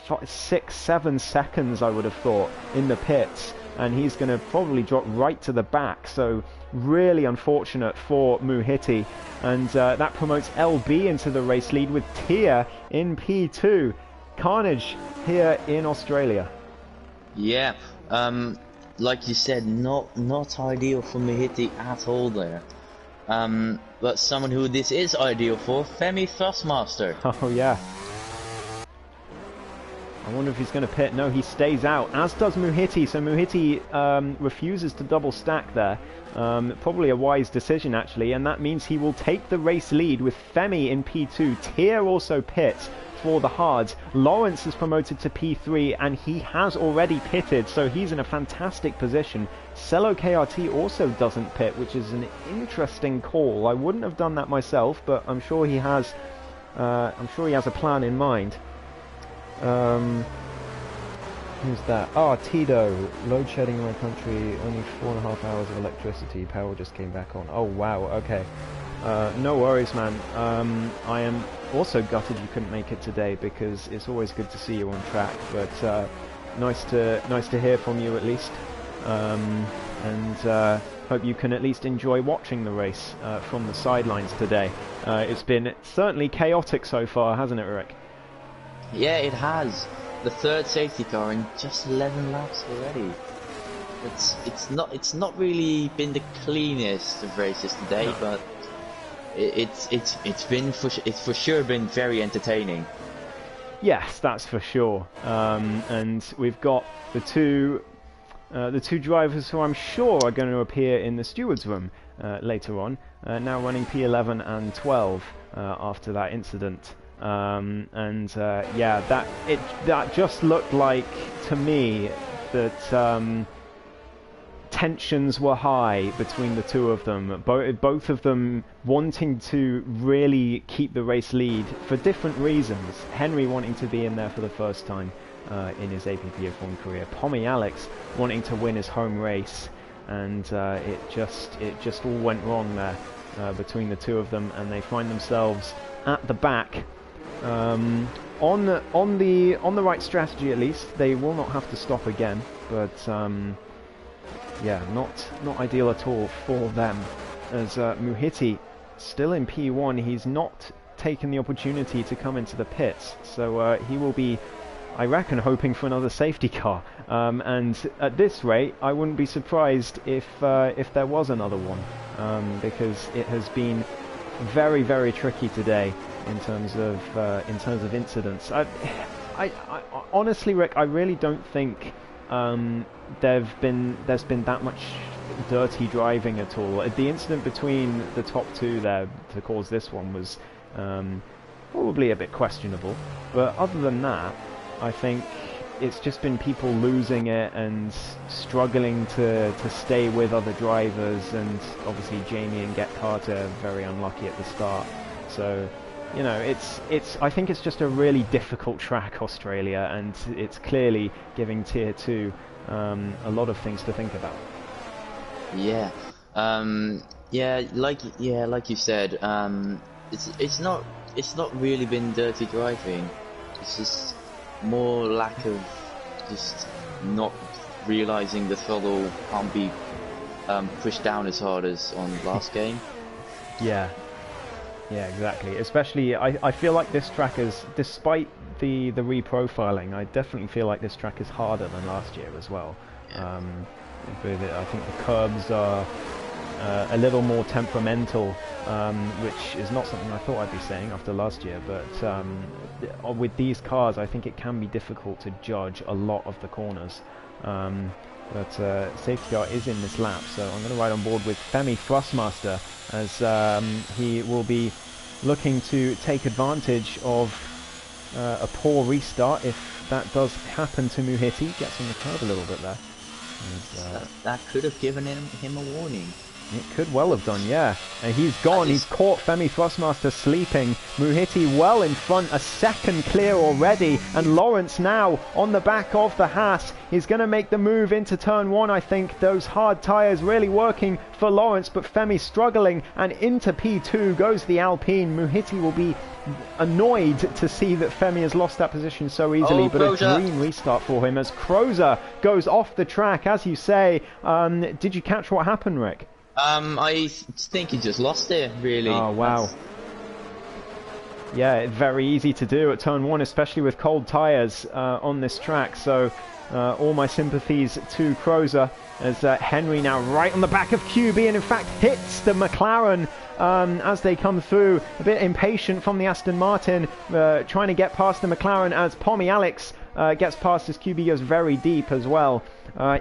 6-7 seconds, I would have thought, in the pits. and he's going to probably drop right to the back. So really unfortunate for Muhiti, and that promotes LB into the race lead with Tia in P2. Carnage here in Australia. Yeah, like you said, not ideal for Muhiti at all there. But someone who this is ideal for, Femi Thrustmaster. Oh yeah. I wonder if he's going to pit. No, he stays out, as does Muhiti. So Muhiti refuses to double stack there. Probably a wise decision, actually, and that means he will take the race lead with Femi in P2. Tia also pits for the hards. Lawrence is promoted to P3, and he has already pitted, so he's in a fantastic position. Cello KRT also doesn't pit, which is an interesting call. I wouldn't have done that myself, but I'm sure he has. A plan in mind. Who's that? Ah, Tito. Load shedding in my country. Only 4.5 hours of electricity. Power just came back on. Oh wow. Okay. No worries, man. I am also gutted you couldn't make it today, because it's always good to see you on track. But nice to hear from you at least. And hope you can at least enjoy watching the race from the sidelines today. It's been certainly chaotic so far, hasn't it, Rick? Yeah, it has. The third safety car in just 11 laps already. It's not really been the cleanest of races today, no. But it's for sure been very entertaining. Yes, that's for sure. And we've got the two drivers who I'm sure are going to appear in the stewards room later on, now running P11 and 12 after that incident. Yeah, that just looked like to me that tensions were high between the two of them. Both of them wanting to really keep the race lead for different reasons. Henry wanting to be in there for the first time in his APPF1 career. Pommy Alex wanting to win his home race, and it just all went wrong there between the two of them, and they find themselves at the back. On the right strategy, at least they will not have to stop again, but yeah, not ideal at all for them, as Muhiti still in P1. He's not taken the opportunity to come into the pits, so he will be, I reckon, hoping for another safety car, and at this rate I wouldn't be surprised if there was another one, because it has been very, very tricky today in terms of incidents. I honestly, Rick, I really don't think there's been that much dirty driving at all. The incident between the top two there to cause this one was probably a bit questionable, but other than that, I think it's just been people losing it and struggling to stay with other drivers, and obviously Jamie and Get Carter very unlucky at the start. So, you know, I think it's just a really difficult track, Australia, and it's clearly giving Tier 2 a lot of things to think about. Yeah, like you said, it's not really been dirty driving. It's just more lack of just not realizing the throttle can't be pushed down as hard as on last game. Yeah, exactly. Especially, I feel like this track is, despite the reprofiling, I definitely feel like this track is harder than last year as well. Yeah. I think the curbs are a little more temperamental, which is not something I thought I'd be saying after last year, but with these cars I think it can be difficult to judge a lot of the corners. But safety car is in this lap, so I'm going to ride on board with Femi Thrustmaster, as he will be looking to take advantage of a poor restart if that does happen to Muhiti. Gets on the curb a little bit there. That could have given him a warning. It could well have done, yeah. And he's gone. He's caught Femi Thrustmaster sleeping. Muhiti well in front, a second clear already. And Lawrence now on the back of the Haas. He's going to make the move into turn 1, I think. Those hard tyres really working for Lawrence, but Femi struggling. And into P2 goes the Alpine. Muhiti will be annoyed to see that Femi has lost that position so easily, but a dream restart for him as Crozer goes off the track, as you say. Did you catch what happened, Rick? I think he just lost it, really. Oh, wow. Yeah, very easy to do at turn 1, especially with cold tyres on this track. So all my sympathies to Crozer as Henry now right on the back of QB and in fact hits the McLaren as they come through. A bit impatient from the Aston Martin, trying to get past the McLaren as Pommy Alex gets past as QB goes very deep as well.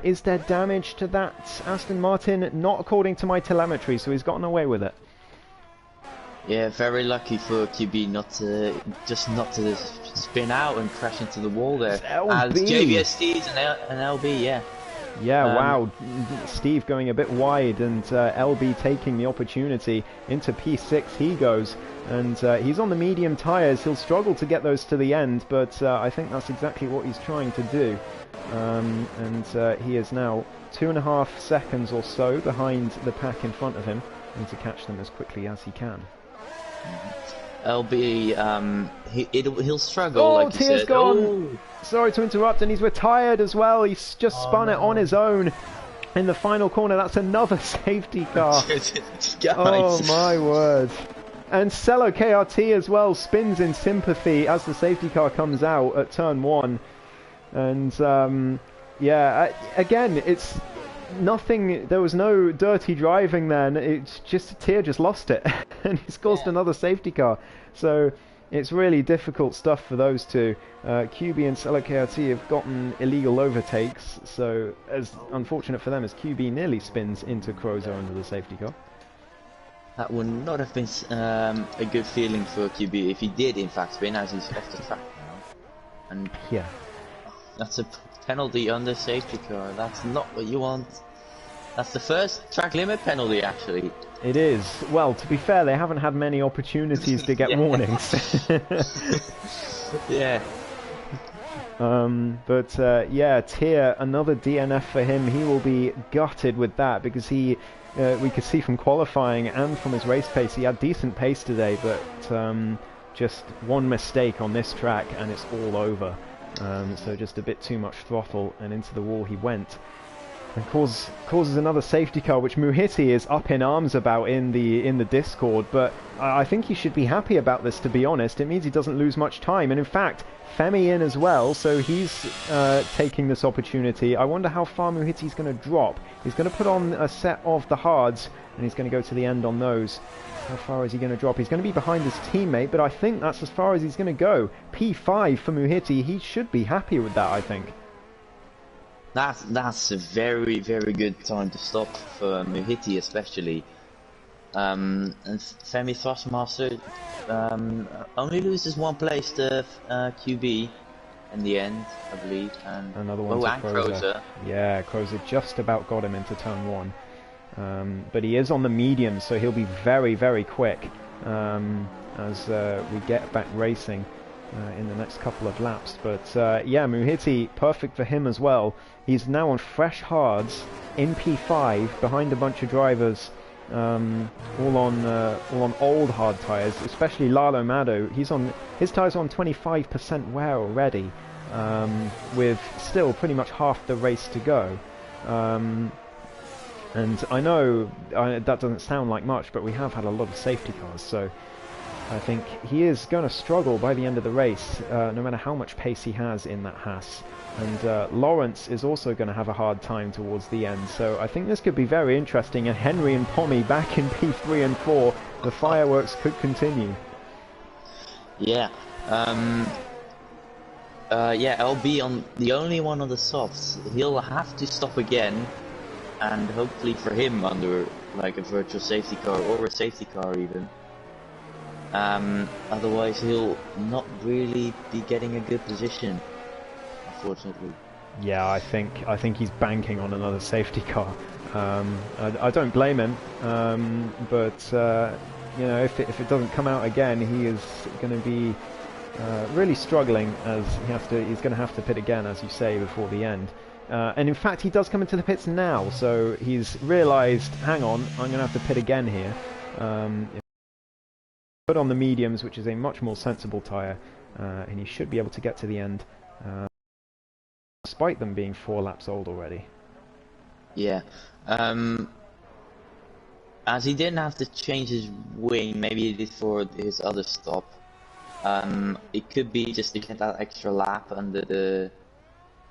Is there damage to that Aston Martin? Not according to my telemetry, so he's gotten away with it. Yeah, very lucky for QB not to spin out and crash into the wall there. As JVSTs and LB, yeah. Yeah, wow. Steve going a bit wide and LB taking the opportunity. Into P6 he goes. And he's on the medium tyres. He'll struggle to get those to the end, but I think that's exactly what he's trying to do. He is now 2.5 seconds or so behind the pack in front of him, and to catch them as quickly as he can. LB, he'll struggle, like you Tier's said. Gone. Oh. Sorry to interrupt, and he's retired as well. He's just spun it on his own in the final corner. That's another safety car. Oh my word. And Cello KRT as well spins in sympathy as the safety car comes out at turn 1. And yeah, again, it's nothing. There was no dirty driving then. It's just Tier just lost it, and he's caused another safety car. So it's really difficult stuff for those two. QB and Cello KRT have gotten illegal overtakes. So as unfortunate for them as QB nearly spins into Crozer under the safety car. That would not have been a good feeling for QB if he did in fact spin, as he's off the track now. And yeah, that's a penalty under safety car. That's not what you want. That's the first track limit penalty, actually. It is. Well, to be fair, they haven't had many opportunities to get warnings. Yeah. Yeah, Tier, another DNF for him. He will be gutted with that because we could see from qualifying and from his race pace, he had decent pace today, but just one mistake on this track and it's all over. So just a bit too much throttle, and into the wall he went. And causes another safety car, which Muhiti is up in arms about in the Discord, but I think he should be happy about this, to be honest. It means he doesn't lose much time, and in fact, Femi in as well, so he's taking this opportunity. I wonder how far Muhiti's going to drop. He's going to put on a set of the hards, and he's going to go to the end on those. How far is he going to drop? He's going to be behind his teammate, but I think that's as far as he's going to go. P5 for Muhiti, he should be happy with that, I think. That's a very, very good time to stop for Muhiti, especially. And Femi Thrustmaster only loses one place to QB in the end, I believe. And another one to Crozer. Yeah, Crozer just about got him into turn 1. But he is on the medium, so he'll be very, very quick as we get back racing in the next couple of laps. But yeah, Muhiti, perfect for him as well. He's now on fresh hards in P5 behind a bunch of drivers, all on old hard tyres, especially Lalo Mado. His tyres are on 25% wear already, with still pretty much half the race to go. And I know that doesn't sound like much, but we have had a lot of safety cars, so I think he is going to struggle by the end of the race, no matter how much pace he has in that Haas. And Lawrence is also going to have a hard time towards the end, so I think this could be very interesting. And Henry and Pommy back in P3 and 4, the fireworks could continue. Yeah. Yeah, LB on the only one on the softs. He'll have to stop again, and hopefully for him under like a virtual safety car or a safety car even. Otherwise he'll not really be getting a good position, unfortunately. Yeah, I think he's banking on another safety car. I don't blame him, but you know, if it doesn't come out again, he is going to be really struggling, as he's going to have to pit again, as you say, before the end. And in fact, he does come into the pits now, so he's realised, hang on, I'm going to have to pit again here. Put on the mediums, which is a much more sensible tyre, and he should be able to get to the end, despite them being 4 laps old already. Yeah. As he didn't have to change his wing, maybe he did for his other stop. It could be just to get that extra lap under the,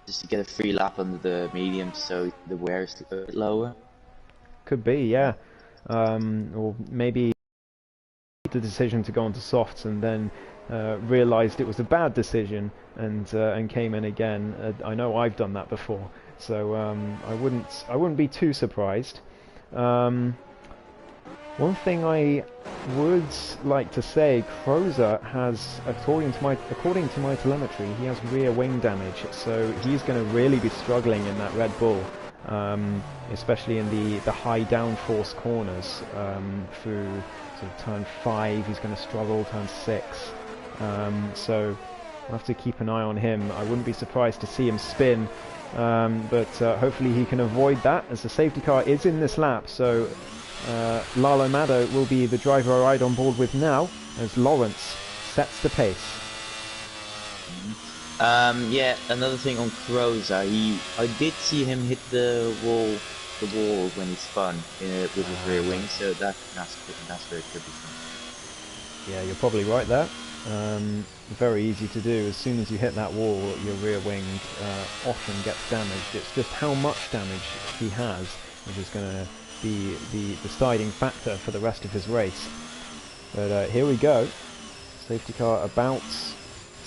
just to get a free lap under the medium, so the wear is a bit lower. Could be, yeah. Or maybe the decision to go onto softs and then realised it was a bad decision and came in again. I know I've done that before, so I wouldn't be too surprised. One thing I would like to say, Crozer has, according to my telemetry, he has rear wing damage, so he's going to really be struggling in that Red Bull, especially in the high downforce corners through sort of turn 5. He's going to struggle, turn 6. So we'll have to keep an eye on him. I wouldn't be surprised to see him spin, but hopefully he can avoid that, as the safety car is in this lap. So Lalo Mado will be the driver I ride on board with now, as Lawrence sets the pace. Yeah, another thing on Crozer, I did see him hit the wall when he spun with his rear wing, so that's where it could be from. Yeah, you're probably right there. Very easy to do. As soon as you hit that wall, your rear wing often gets damaged. It's just how much damage he has, which is going to be the deciding factor for the rest of his race. But here we go. Safety car about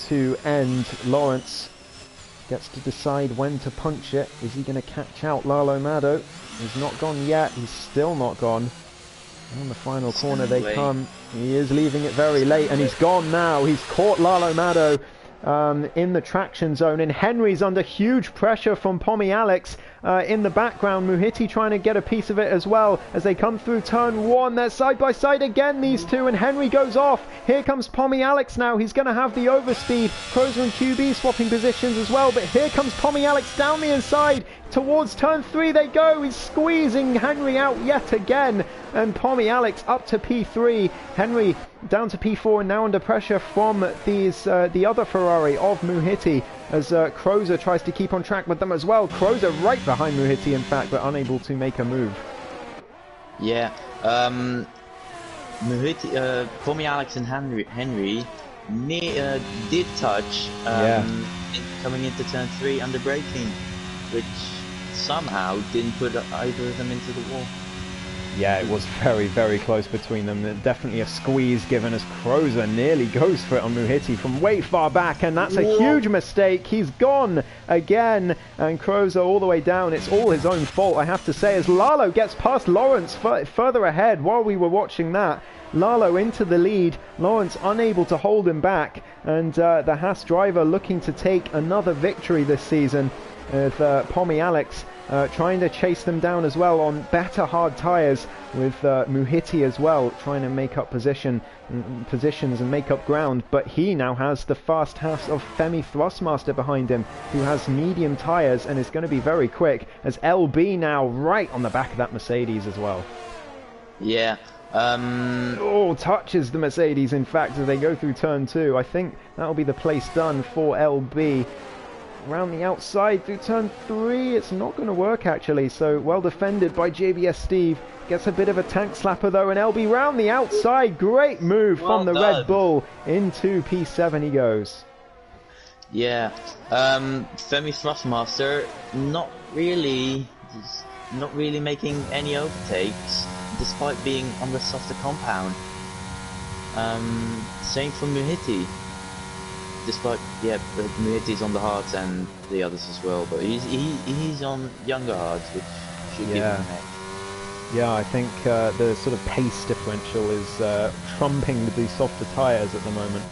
to end. Lawrence gets to decide when to punch it. Is he going to catch out Lalo Mado? He's not gone yet. He's still not gone. On the final corner they come. He is leaving it very late, and he's gone now. He's caught Lalo Mado in the traction zone, and Henry's under huge pressure from Pommy Alex in the background. Muhiti trying to get a piece of it as well as they come through turn 1. They're side by side again, these two, and Henry goes off. Here comes Pommy Alex now. He's going to have the overspeed. Crozer and QB swapping positions as well, but here comes Pommy Alex down the inside. Towards turn 3 they go. He's squeezing Henry out yet again, and Pommy Alex up to P3. Henry down to P4 and now under pressure from the other Ferrari of Muhiti, as Crozer tries to keep on track with them as well. Crozer right behind Muhiti, in fact, but unable to make a move. Yeah, Muhiti, Pommy Alex and Henry did touch coming into turn 3 under braking, which somehow didn't put either of them into the wall. Yeah, it was very, very close between them. Definitely a squeeze given, as Crozer nearly goes for it on Muhiti from way far back, and that's a huge mistake. He's gone again, and Crozer all the way down. It's all his own fault, I have to say, as Lalo gets past Lawrence further ahead while we were watching that. Lalo into the lead, Lawrence unable to hold him back, and the Haas driver looking to take another victory this season, with Pommy Alex trying to chase them down as well on better hard tyres, with Muhiti as well trying to make up positions and make up ground. But he now has the fast Haas of Femi Thrustmaster behind him, who has medium tyres and is going to be very quick, as LB now right on the back of that Mercedes as well. Yeah. Touches the Mercedes, in fact, as they go through turn 2. I think that'll be the place done for LB. Around the outside through turn 3, it's not going to work actually, so well defended by JBS Steve. Gets a bit of a tank slapper though, and LB round the outside. Great move from the Red Bull. Into P7 he goes. Yeah, Femi Thrustmaster not really making any overtakes despite being on the softer compound. Same for Muhiti. Despite, Muhiti's on the hards and the others as well, but he's on younger hards, which should give him an edge. Yeah, I think the sort of pace differential is trumping the softer tyres at the moment.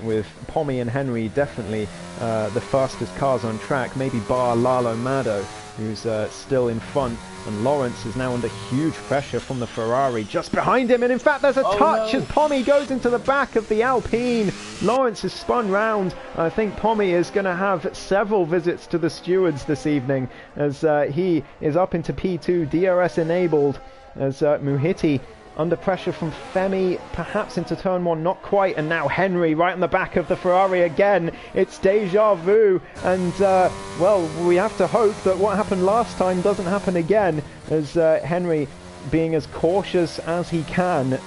with Pommy and Henry definitely the fastest cars on track, maybe bar Lalo Mado, who's still in front, and Lawrence is now under huge pressure from the Ferrari just behind him, and in fact there's a touch as Pommy goes into the back of the Alpine. Lawrence is spun round. I think Pommy is going to have several visits to the stewards this evening as he is up into P2, DRS enabled, as Muhiti under pressure from Femi, perhaps into turn one, not quite, and now Henry right on the back of the Ferrari again. It's deja vu, and well, we have to hope that what happened last time doesn't happen again, as Henry being as cautious as he can,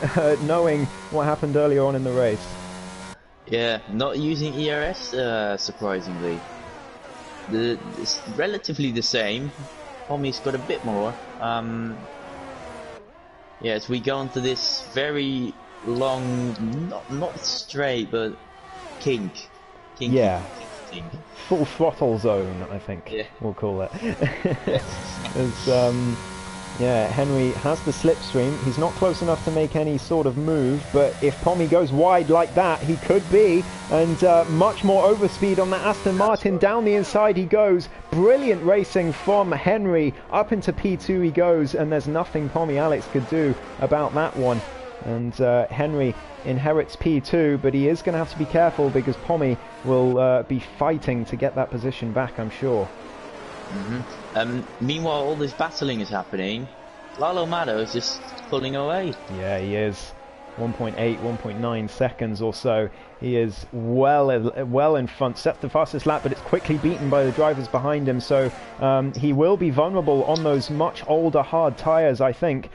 knowing what happened earlier on in the race. Yeah, not using ERS, surprisingly. It's relatively the same. Pommy's got a bit more. Yes, we go into this very long, not straight, but kink. Yeah. Full throttle zone, I think we'll call it. As, yeah, Henry has the slipstream. He's not close enough to make any sort of move, but if Pommy goes wide like that, he could be. And much more overspeed on that Aston Martin. Down the inside he goes. Brilliant racing from Henry. Up into P2 he goes, and there's nothing Pommy Alex could do about that one. And Henry inherits P2, but he is going to have to be careful because Pommy will be fighting to get that position back, I'm sure. Meanwhile, all this battling is happening. Lalo Mado is just pulling away. Yeah, he is. 1.8, 1.9 seconds or so. He is well in front. Sets the fastest lap, but it's quickly beaten by the drivers behind him. So he will be vulnerable on those much older, hard tyres, I think.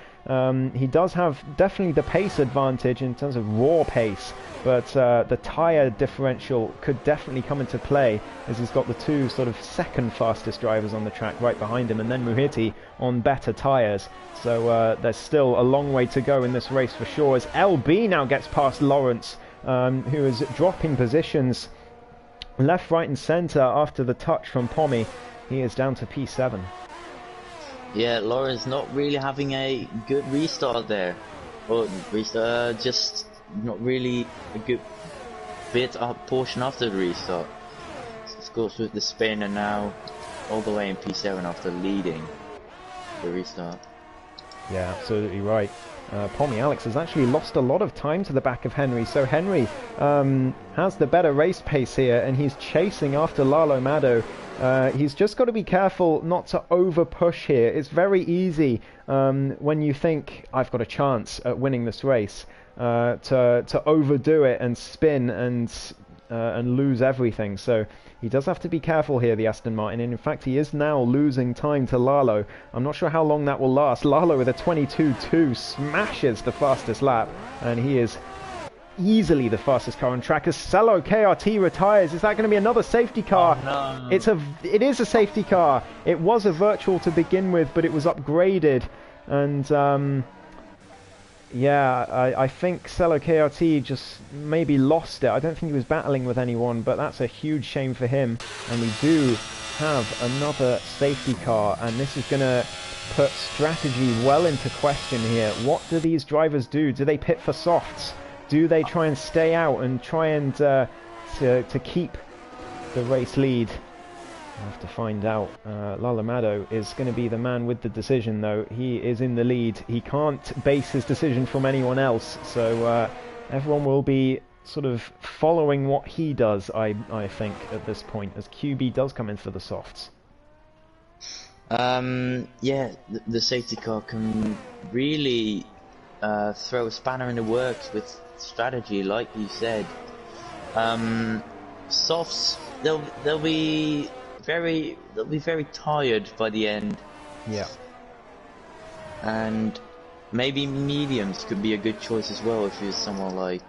He does have definitely the pace advantage in terms of raw pace, but the tyre differential could definitely come into play as he's got the two sort of second fastest drivers on the track right behind him, and then Muhiti on better tyres. So there's still a long way to go in this race for sure, as LB now gets past Lawrence, who is dropping positions left, right and centre after the touch from Pommy. He is down to P7. Yeah, Lawrence not really having a good restart there. Or restart, just not really a good portion after the restart. Of course, with the spin, and now all the way in P7 after leading the restart. Yeah, absolutely right. Pommy Alex has actually lost a lot of time to the back of Henry, so Henry has the better race pace here, and he's chasing after Lalo Mado. He's just got to be careful not to over push here. It's very easy when you think I've got a chance at winning this race to overdo it and spin and lose everything. So he does have to be careful here, the Aston Martin, and in fact he is now losing time to Lalo. I'm not sure how long that will last. Lalo with a 22.2 smashes the fastest lap, and he is easily the fastest car on track as Cello KRT retires. Is that going to be another safety car? Oh, no. It is a safety car. It was a virtual to begin with, but it was upgraded, and yeah, I think Cello KRT just maybe lost it. I don't think he was battling with anyone, but that's a huge shame for him. And we do have another safety car, and this is going to put strategy well into question here. What do these drivers do? Do they pit for softs? Do they try and stay out and try and to keep the race lead? I'll have to find out. Lalo Mado is going to be the man with the decision, though. He is in the lead. He can't base his decision from anyone else, so everyone will be sort of following what he does, I think, at this point, as QB does come in for the softs. Yeah, the safety car can really throw a spanner in the works with strategy, like you said. Softs, they'll be very tired by the end. Yeah. And maybe mediums could be a good choice as well if you're someone like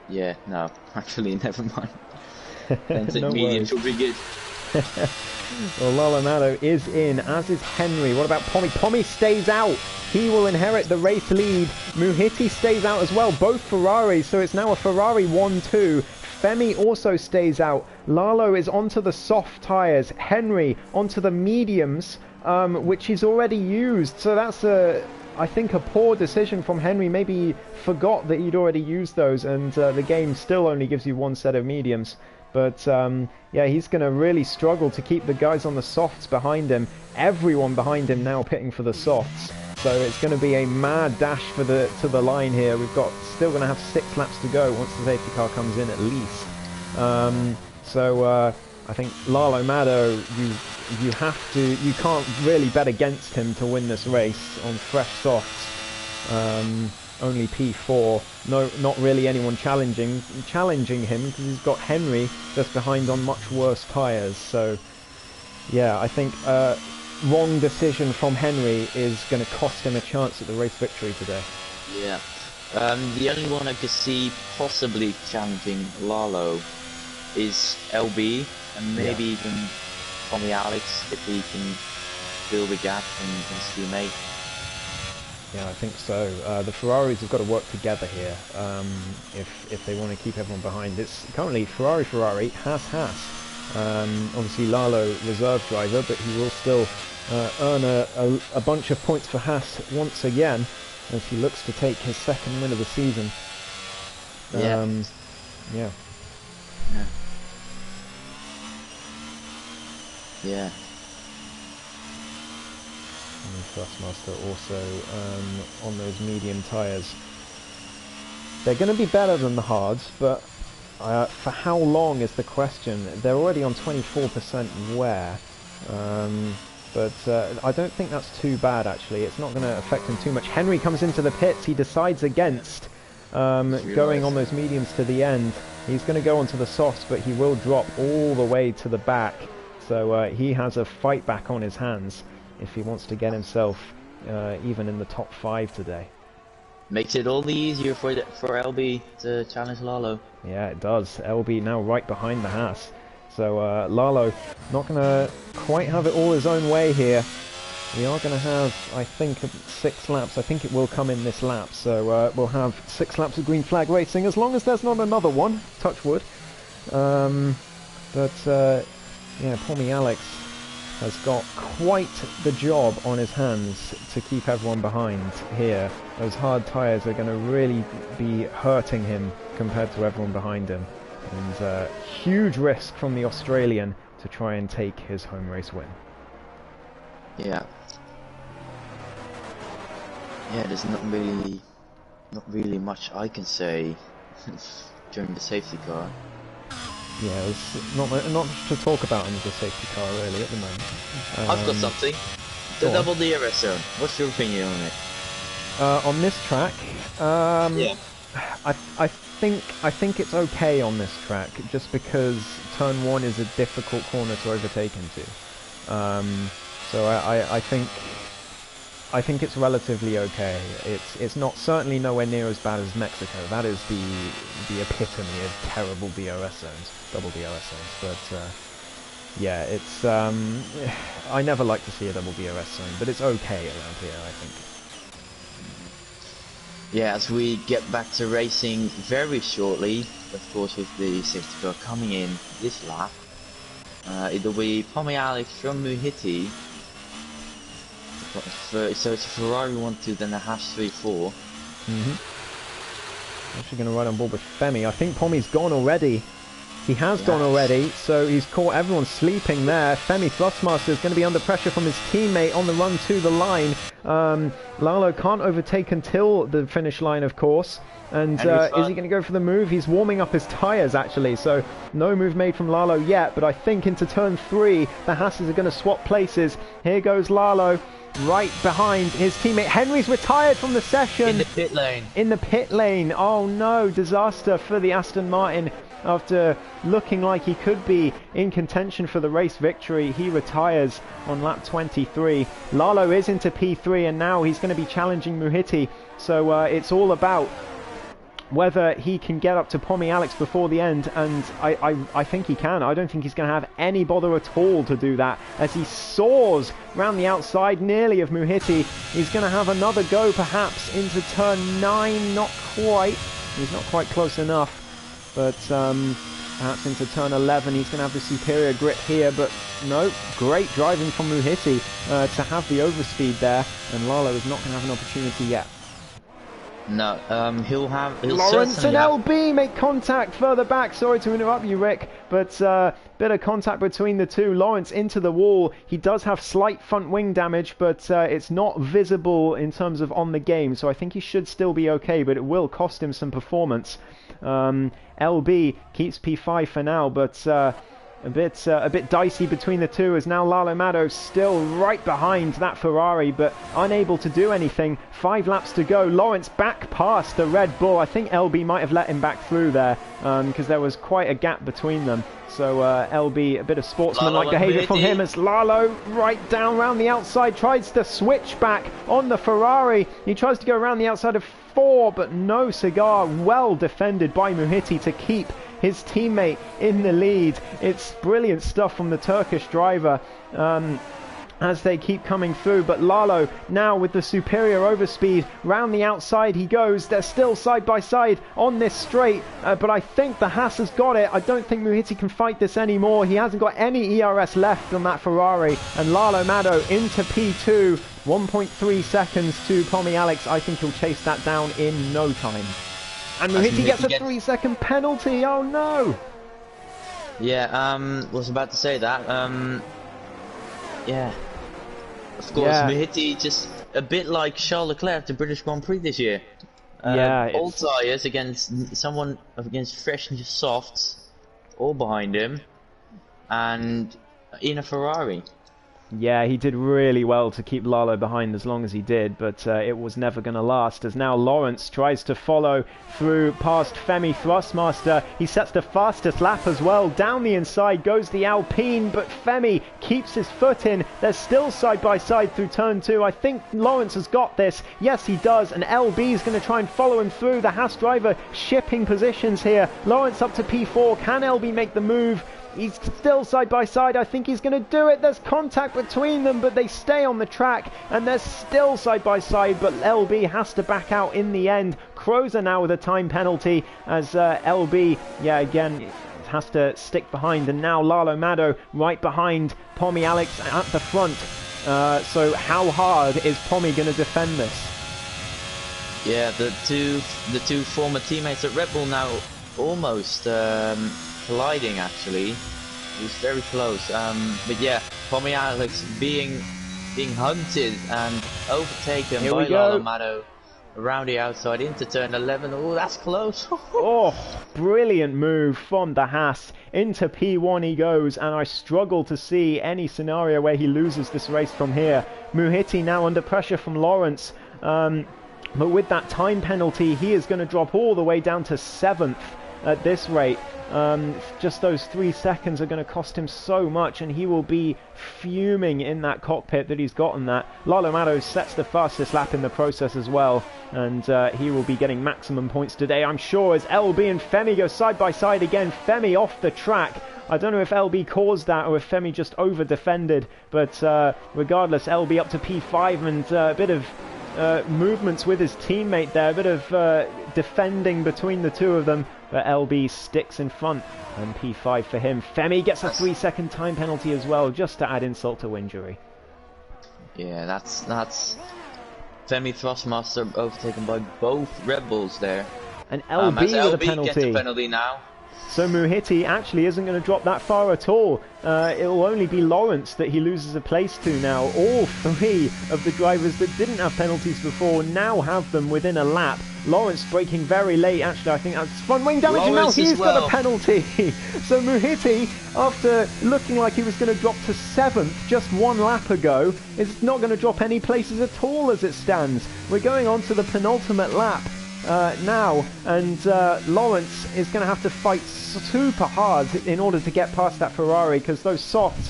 yeah, no, actually never mind. I think No mediums will be good. Well, Lalo Mado is in, as is Henry. What about Pommy? Pommy stays out. He will inherit the race lead. Muhiti stays out as well. Both Ferraris, so it's now a Ferrari 1-2. Femi also stays out. Lalo is onto the soft tyres. Henry onto the mediums, which he's already used. So that's I think a poor decision from Henry. Maybe he forgot that he'd already used those, and the game still only gives you one set of mediums. But yeah, he's going to really struggle to keep the guys on the softs behind him. Everyone behind him now pitting for the softs. So it's going to be a mad dash for to the line here. We've got still going to have 6 laps to go once the safety car comes in at least. I think Lalo Mado, you can't really bet against him to win this race on fresh softs. Only P4, no, not really anyone challenging him because he's got Henry just behind on much worse tyres. So yeah, I think wrong decision from Henry is going to cost him a chance at the race victory today. Yeah, the only one I could see possibly challenging Lalo is LB, and maybe even Tommy Alex if he can fill the gap from his teammate. Yeah, I think so. The Ferraris have got to work together here if they want to keep everyone behind. It's currently Ferrari, Haas. Obviously Lalo reserve driver, but he will still earn a bunch of points for Haas once again as he looks to take his 2nd win of the season. Yeah. And Thrustmaster also on those medium tyres. They're going to be better than the hards, but for how long is the question. They're already on 24% wear, but I don't think that's too bad actually. It's not going to affect him too much. Henry comes into the pits. He decides against going on those mediums to the end. He's going to go onto the softs, but he will drop all the way to the back. So he has a fight back on his hands if he wants to get himself even in the top 5 today. Makes it all the easier for LB to challenge Lalo. Yeah, it does. LB now right behind the Haas. So Lalo not going to quite have it all his own way here. We are going to have, I think, 6 laps. I think it will come in this lap. So we'll have 6 laps of green flag racing, as long as there's not another one. Touch wood. Yeah, Pommy Alex has got quite the job on his hands to keep everyone behind here. Those hard tyres are going to really be hurting him compared to everyone behind him. And huge risk from the Australian to try and take his home race win. Yeah. Yeah, there's not really much I can say during the safety car. Yeah, there's not much to talk about in the safety car really at the moment. I've got something. The double DRS zone. What's your opinion on it? On this track, yeah. I think it's okay on this track, just because turn 1 is a difficult corner to overtake into. So I think it's relatively okay. It's not certainly nowhere near as bad as Mexico. That is the epitome of terrible DRS zones, double DRS zones. But yeah, it's I never like to see a double DRS zone, but it's okay around here, I think. Yeah, as we get back to racing very shortly, of course with the safety car coming in this lap, it'll be Pommy Alex from Muhiti. So it's a Ferrari 1-2, then a Haas 3-4. Actually going to ride on board with Femi. I think Pommy's gone already. He has gone already, so he's caught everyone sleeping there. Femi Thrustmaster is going to be under pressure from his teammate on the run to the line. Lalo can't overtake until the finish line, of course. And is he going to go for the move? He's warming up his tyres, actually, so no move made from Lalo yet. But I think into turn 3, the Hasses are going to swap places. Here goes Lalo, right behind his teammate. Henry's retired from the session. In the pit lane. In the pit lane. Oh no, disaster for the Aston Martin. After looking like he could be in contention for the race victory, he retires on lap 23. Lalo is into P3 and now he's going to be challenging Muhiti. So it's all about whether he can get up to Pommy Alex before the end, and I think he can. I don't think he's going to have any bother at all to do that, as he soars round the outside nearly of Muhiti. He's going to have another go perhaps into turn 9, not quite. He's not quite close enough, but perhaps into turn 11. He's going to have the superior grip here, but no, great driving from Muhiti to have the overspeed there, and Lalo is not going to have an opportunity yet. No, he'll Lawrence and LB make contact further back. Sorry to interrupt you, Rick, but bit of contact between the two. Lawrence into the wall. He does have slight front wing damage, but it's not visible in terms of on the game, so I think he should still be okay, but it will cost him some performance. LB keeps P5 for now, but a bit dicey between the two, as now Lalo Mato still right behind that Ferrari, but unable to do anything. 5 laps to go. Lawrence back past the Red Bull. I think LB might have let him back through there, because there was quite a gap between them. So LB, a bit of sportsmanlike behaviour from him, as Lalo right down round the outside, tries to switch back on the Ferrari. He tries to go around the outside of 4, but no cigar. Well defended by Muhiti to keep his teammate in the lead. It's brilliant stuff from the Turkish driver as they keep coming through, but Lalo now with the superior overspeed. Round the outside he goes. They're still side by side on this straight, but I think the Haas has got it. I don't think Muhiti can fight this anymore. He hasn't got any ERS left on that Ferrari, and Lalo Mato into P2. 1.3 seconds to Pommy Alex. I think he'll chase that down in no time. And Muhiti gets a 3-second penalty. Oh no! Yeah, was about to say that. Yeah. Of course, Muhiti just a bit like Charles Leclerc at the British Grand Prix this year. Old tyres against someone against fresh and softs, all behind him, and in a Ferrari. Yeah, he did really well to keep Lalo behind as long as he did, but it was never going to last, as now Lawrence tries to follow through past Femi Thrustmaster. He sets the fastest lap as well. Down the inside goes the Alpine, but Femi keeps his foot in. They're still side by side through turn 2. I think Lawrence has got this. Yes, he does, and LB is going to try and follow him through. The Haas driver shipping positions here. Lawrence up to P4. Can LB make the move? He's still side by side. I think he's going to do it. There's contact between them, but they stay on the track, and they're still side by side, but LB has to back out in the end. Crozer now with a time penalty, as LB, again, has to stick behind, and now Lalo Mato right behind Pommy Alex at the front. So how hard is Pommy going to defend this? Yeah, the two former teammates at Red Bull now almost colliding, actually. It was very close, but yeah, Pommy Alex being hunted and overtaken by Lalo Mato around the outside into turn 11. Oh, that's close. Oh, brilliant move from the Haas. Into P1 he goes, and I struggle to see any scenario where he loses this race from here. Muhiti now under pressure from Lawrence, but with that time penalty he is going to drop all the way down to 7th at this rate. Just those 3 seconds are going to cost him so much, and he will be fuming in that cockpit that he's gotten that. Lalo Mato sets the fastest lap in the process as well, and he will be getting maximum points today, I'm sure, as LB and Femi go side by side again. Femi off the track. I don't know if LB caused that or if Femi just over defended, but regardless, LB up to P5, and a bit of movements with his teammate there, a bit of defending between the two of them, but LB sticks in front, and P5 for him. Femi gets a 3-second time penalty as well, just to add insult to injury. Yeah, that's Femi Thrustmaster overtaken by both Red Bulls there. And LB with a penalty. Gets a penalty now. So Muhiti actually isn't going to drop that far at all. It will only be Lawrence that he loses a place to now. All 3 of the drivers that didn't have penalties before now have them within a lap. Lawrence braking very late, actually. I think that's front wing damage, and now he's got a penalty. So Muhiti, after looking like he was going to drop to 7th just 1 lap ago, is not going to drop any places at all as it stands. We're going on to the penultimate lap now, and Lawrence is going to have to fight super hard in order to get past that Ferrari, because those softs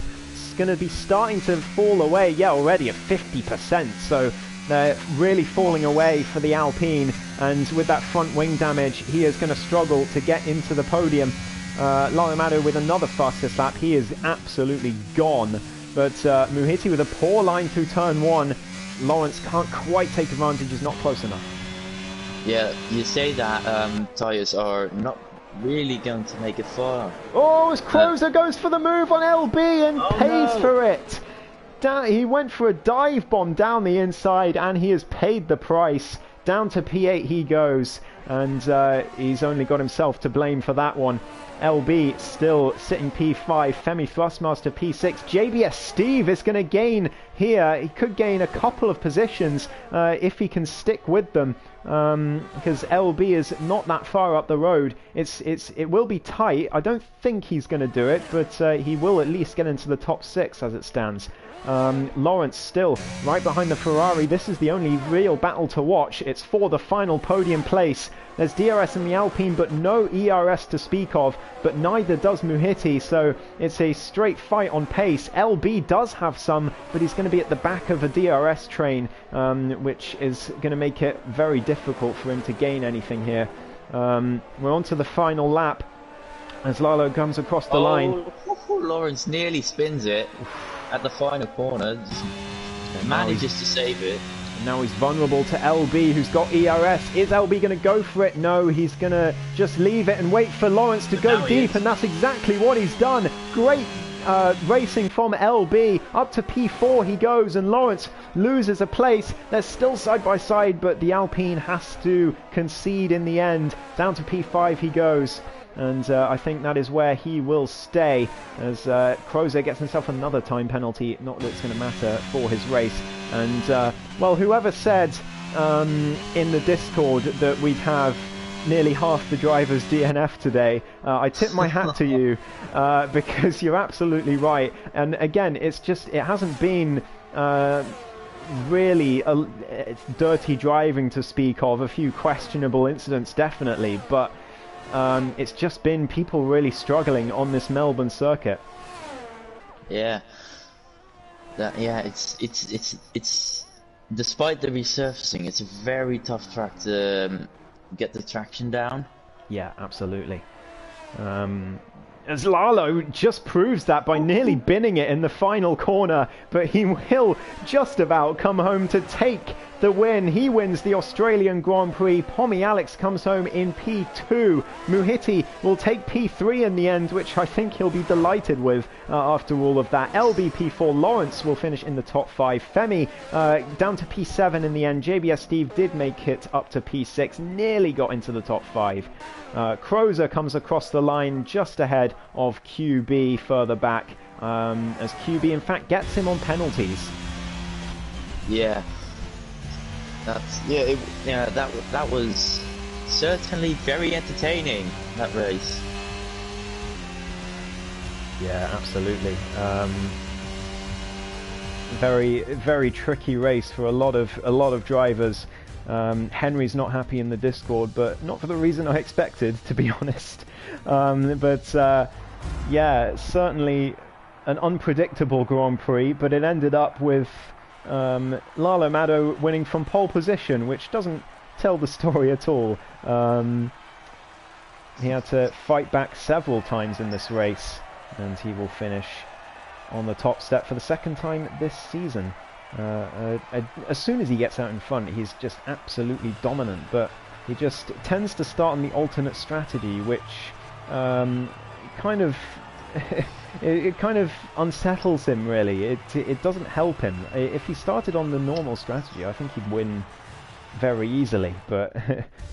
are going to be starting to fall away. Yeah, already at 50%, so they're really falling away for the Alpine, and with that front wing damage he is going to struggle to get into the podium. Lalo Mato with another fastest lap, he is absolutely gone, but Muhiti with a poor line through turn 1. Lawrence can't quite take advantage, is not close enough. Yeah, you say that tyres are not really going to make it far. Oh, as Crozer goes for the move on LB and Oh pays no! for it. He went for a dive bomb down the inside and he has paid the price. Down to P8 he goes, and he's only got himself to blame for that one. LB still sitting P5, Femi Thrustmaster P6. JBS Steve is going to gain here. He could gain a couple of positions if he can stick with them, because LB is not that far up the road. It will be tight. I don't think he's going to do it, but he will at least get into the top 6 as it stands. Lawrence still right behind the Ferrari. This is the only real battle to watch. It's for the final podium place. There's DRS in the Alpine, but no ERS to speak of, but neither does Muhiti, so it's a straight fight on pace. LB does have some, but he's going to be at the back of a DRS train, which is going to make it very difficult for him to gain anything here. We're on to the final lap as Lalo comes across the line. Lawrence nearly spins it at the final corner, just manages to save it. Now he's vulnerable to LB, who's got ERS. Is LB going to go for it? No, he's going to just leave it and wait for Lawrence to go deep, and that's exactly what he's done. Great racing from LB. Up to P4 he goes, and Lawrence loses a place. They're still side by side, but the Alpine has to concede in the end. Down to P5 he goes. And I think that is where he will stay, as Crozer gets himself another time penalty. Not that it's going to matter for his race. And, well, whoever said in the Discord that we'd have nearly half the drivers DNF today, I tip my hat to you, because you're absolutely right. And again, it hasn't been really dirty driving to speak of. A few questionable incidents, definitely, but it's just been people really struggling on this Melbourne circuit. Yeah, it's despite the resurfacing, it's a very tough track to get the traction down. Yeah, absolutely. As Lalo just proves that by nearly binning it in the final corner, but he will just about come home to take the win. He wins the Australian Grand Prix. Pommy Alex comes home in P2. Muhiti will take P3 in the end, which I think he'll be delighted with after all of that. LB P4. Lawrence will finish in the top 5. Femi down to P7 in the end. JBS Steve did make it up to P6, nearly got into the top 5. Crozer comes across the line just ahead of QB further back, as QB in fact gets him on penalties. Yeah. That was certainly very entertaining, that race. Yeah, absolutely. Very, very tricky race for a lot of drivers. Henry's not happy in the Discord, but not for the reason I expected, to be honest. Yeah, certainly an unpredictable Grand Prix, but it ended up with Lalo Maddo winning from pole position, which doesn't tell the story at all. He had to fight back several times in this race, and he will finish on the top step for the second time this season. As soon as he gets out in front, he's just absolutely dominant, but he just tends to start on the alternate strategy, which kind of it kind of unsettles him, really. It doesn't help him. If he started on the normal strategy, I think he'd win very easily, but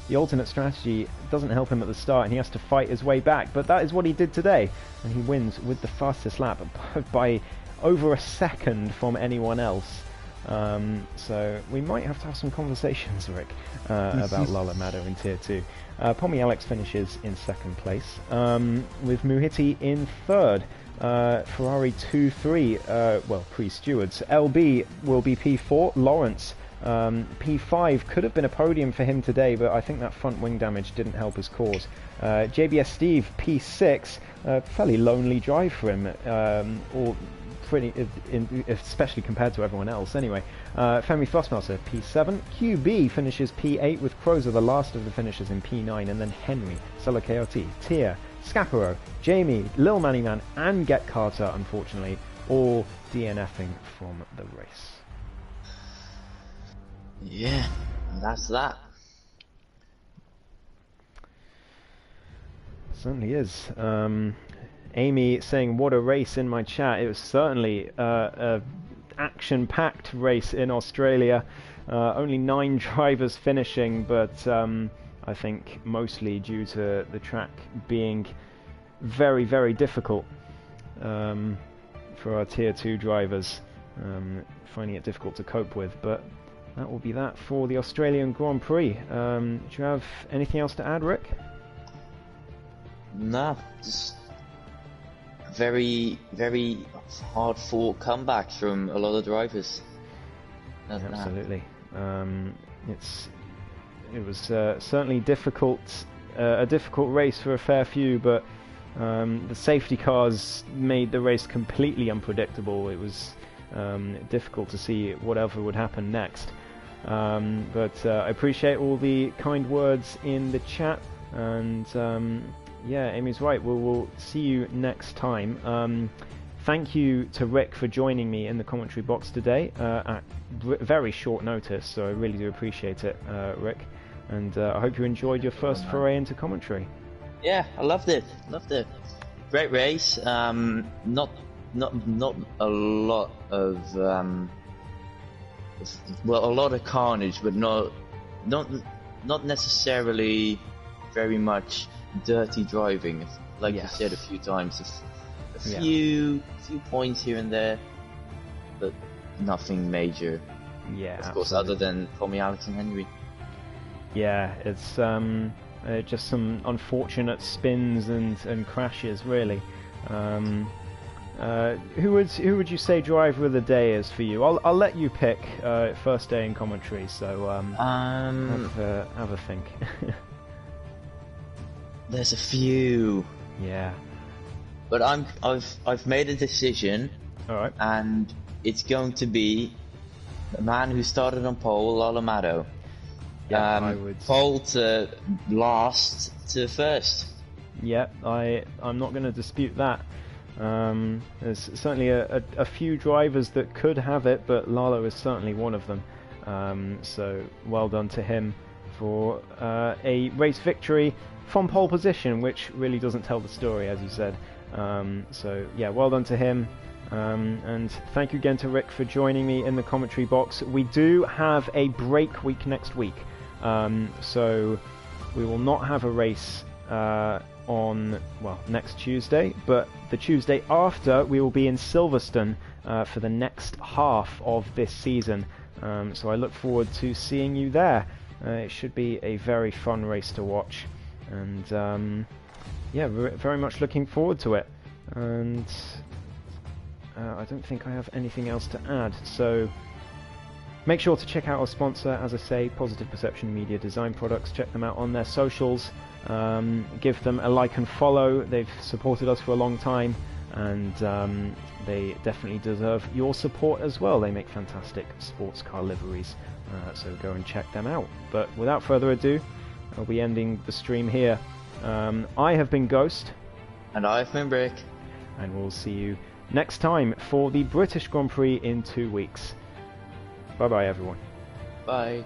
the alternate strategy doesn't help him at the start, and he has to fight his way back. But that is what he did today, and he wins with the fastest lap by over a second from anyone else. So we might have to have some conversations, Rick, about Lalo Maddo in Tier 2. Pommy Alex finishes in second place, with Muhiti in third. Ferrari 2-3, well, pre-stewards. LB will be P4. Lawrence P5 could have been a podium for him today, but I think that front wing damage didn't help his cause. JBS Steve P6, fairly lonely drive for him, or pretty, especially compared to everyone else. Anyway, Femi Thrustmaster P7. QB finishes P8 with Crozer the last of the finishers in P9, and then Henry, Solo KRT, Tia, Scaparo, Jamie, Lil Manny Man, and Get Carter, unfortunately, all DNFing from the race. Yeah, that's that. Certainly is. Amy saying, what a race in my chat. It was certainly a action-packed race in Australia. Only 9 drivers finishing, but I think mostly due to the track being very, very difficult for our Tier 2 drivers, finding it difficult to cope with. But that will be that for the Australian Grand Prix. Do you have anything else to add, Rick? No, just very, very hard-fought comebacks from a lot of drivers. Absolutely. It was certainly difficult, a difficult race for a fair few, but the safety cars made the race completely unpredictable. It was difficult to see whatever would happen next. But I appreciate all the kind words in the chat, and yeah, Amy's right. We'll see you next time. Thank you to Rick for joining me in the commentary box today at very short notice, so I really do appreciate it, Rick. And I hope you enjoyed your first foray into commentary. Yeah, I loved it. Great race. Not a lot of well, a lot of carnage, but not necessarily very much dirty driving. Like you said a few times, a few points here and there, but nothing major. Yeah, of course, other than Tommy, Alex, and Henry. Yeah, it's just some unfortunate spins and crashes, really. Who would you say driver of the day is for you? I'll let you pick first day in commentary. So have a think. There's a few. Yeah. But I've made a decision. All right. And it's going to be the man who started on pole, Alamato. Yeah, pole to last to first. Yeah, I'm not going to dispute that. There's certainly a few drivers that could have it, but Lalo is certainly one of them. So well done to him for a race victory from pole position, which really doesn't tell the story, as you said. So yeah, well done to him. And thank you again to Rick for joining me in the commentary box. We do have a break week next week, so we will not have a race on next Tuesday, but the Tuesday after we will be in Silverstone for the next half of this season. So I look forward to seeing you there. It should be a very fun race to watch, and yeah, very much looking forward to it. And I don't think I have anything else to add, so make sure to check out our sponsor, as I say, Positive Perception Media Design Products. Check them out on their socials, give them a like and follow. They've supported us for a long time, and they definitely deserve your support as well. They make fantastic sports car liveries, so go and check them out. But without further ado, I'll be ending the stream here. I have been Ghost. And I've been Brick. And we'll see you next time for the British Grand Prix in 2 weeks. Bye bye, everyone. Bye.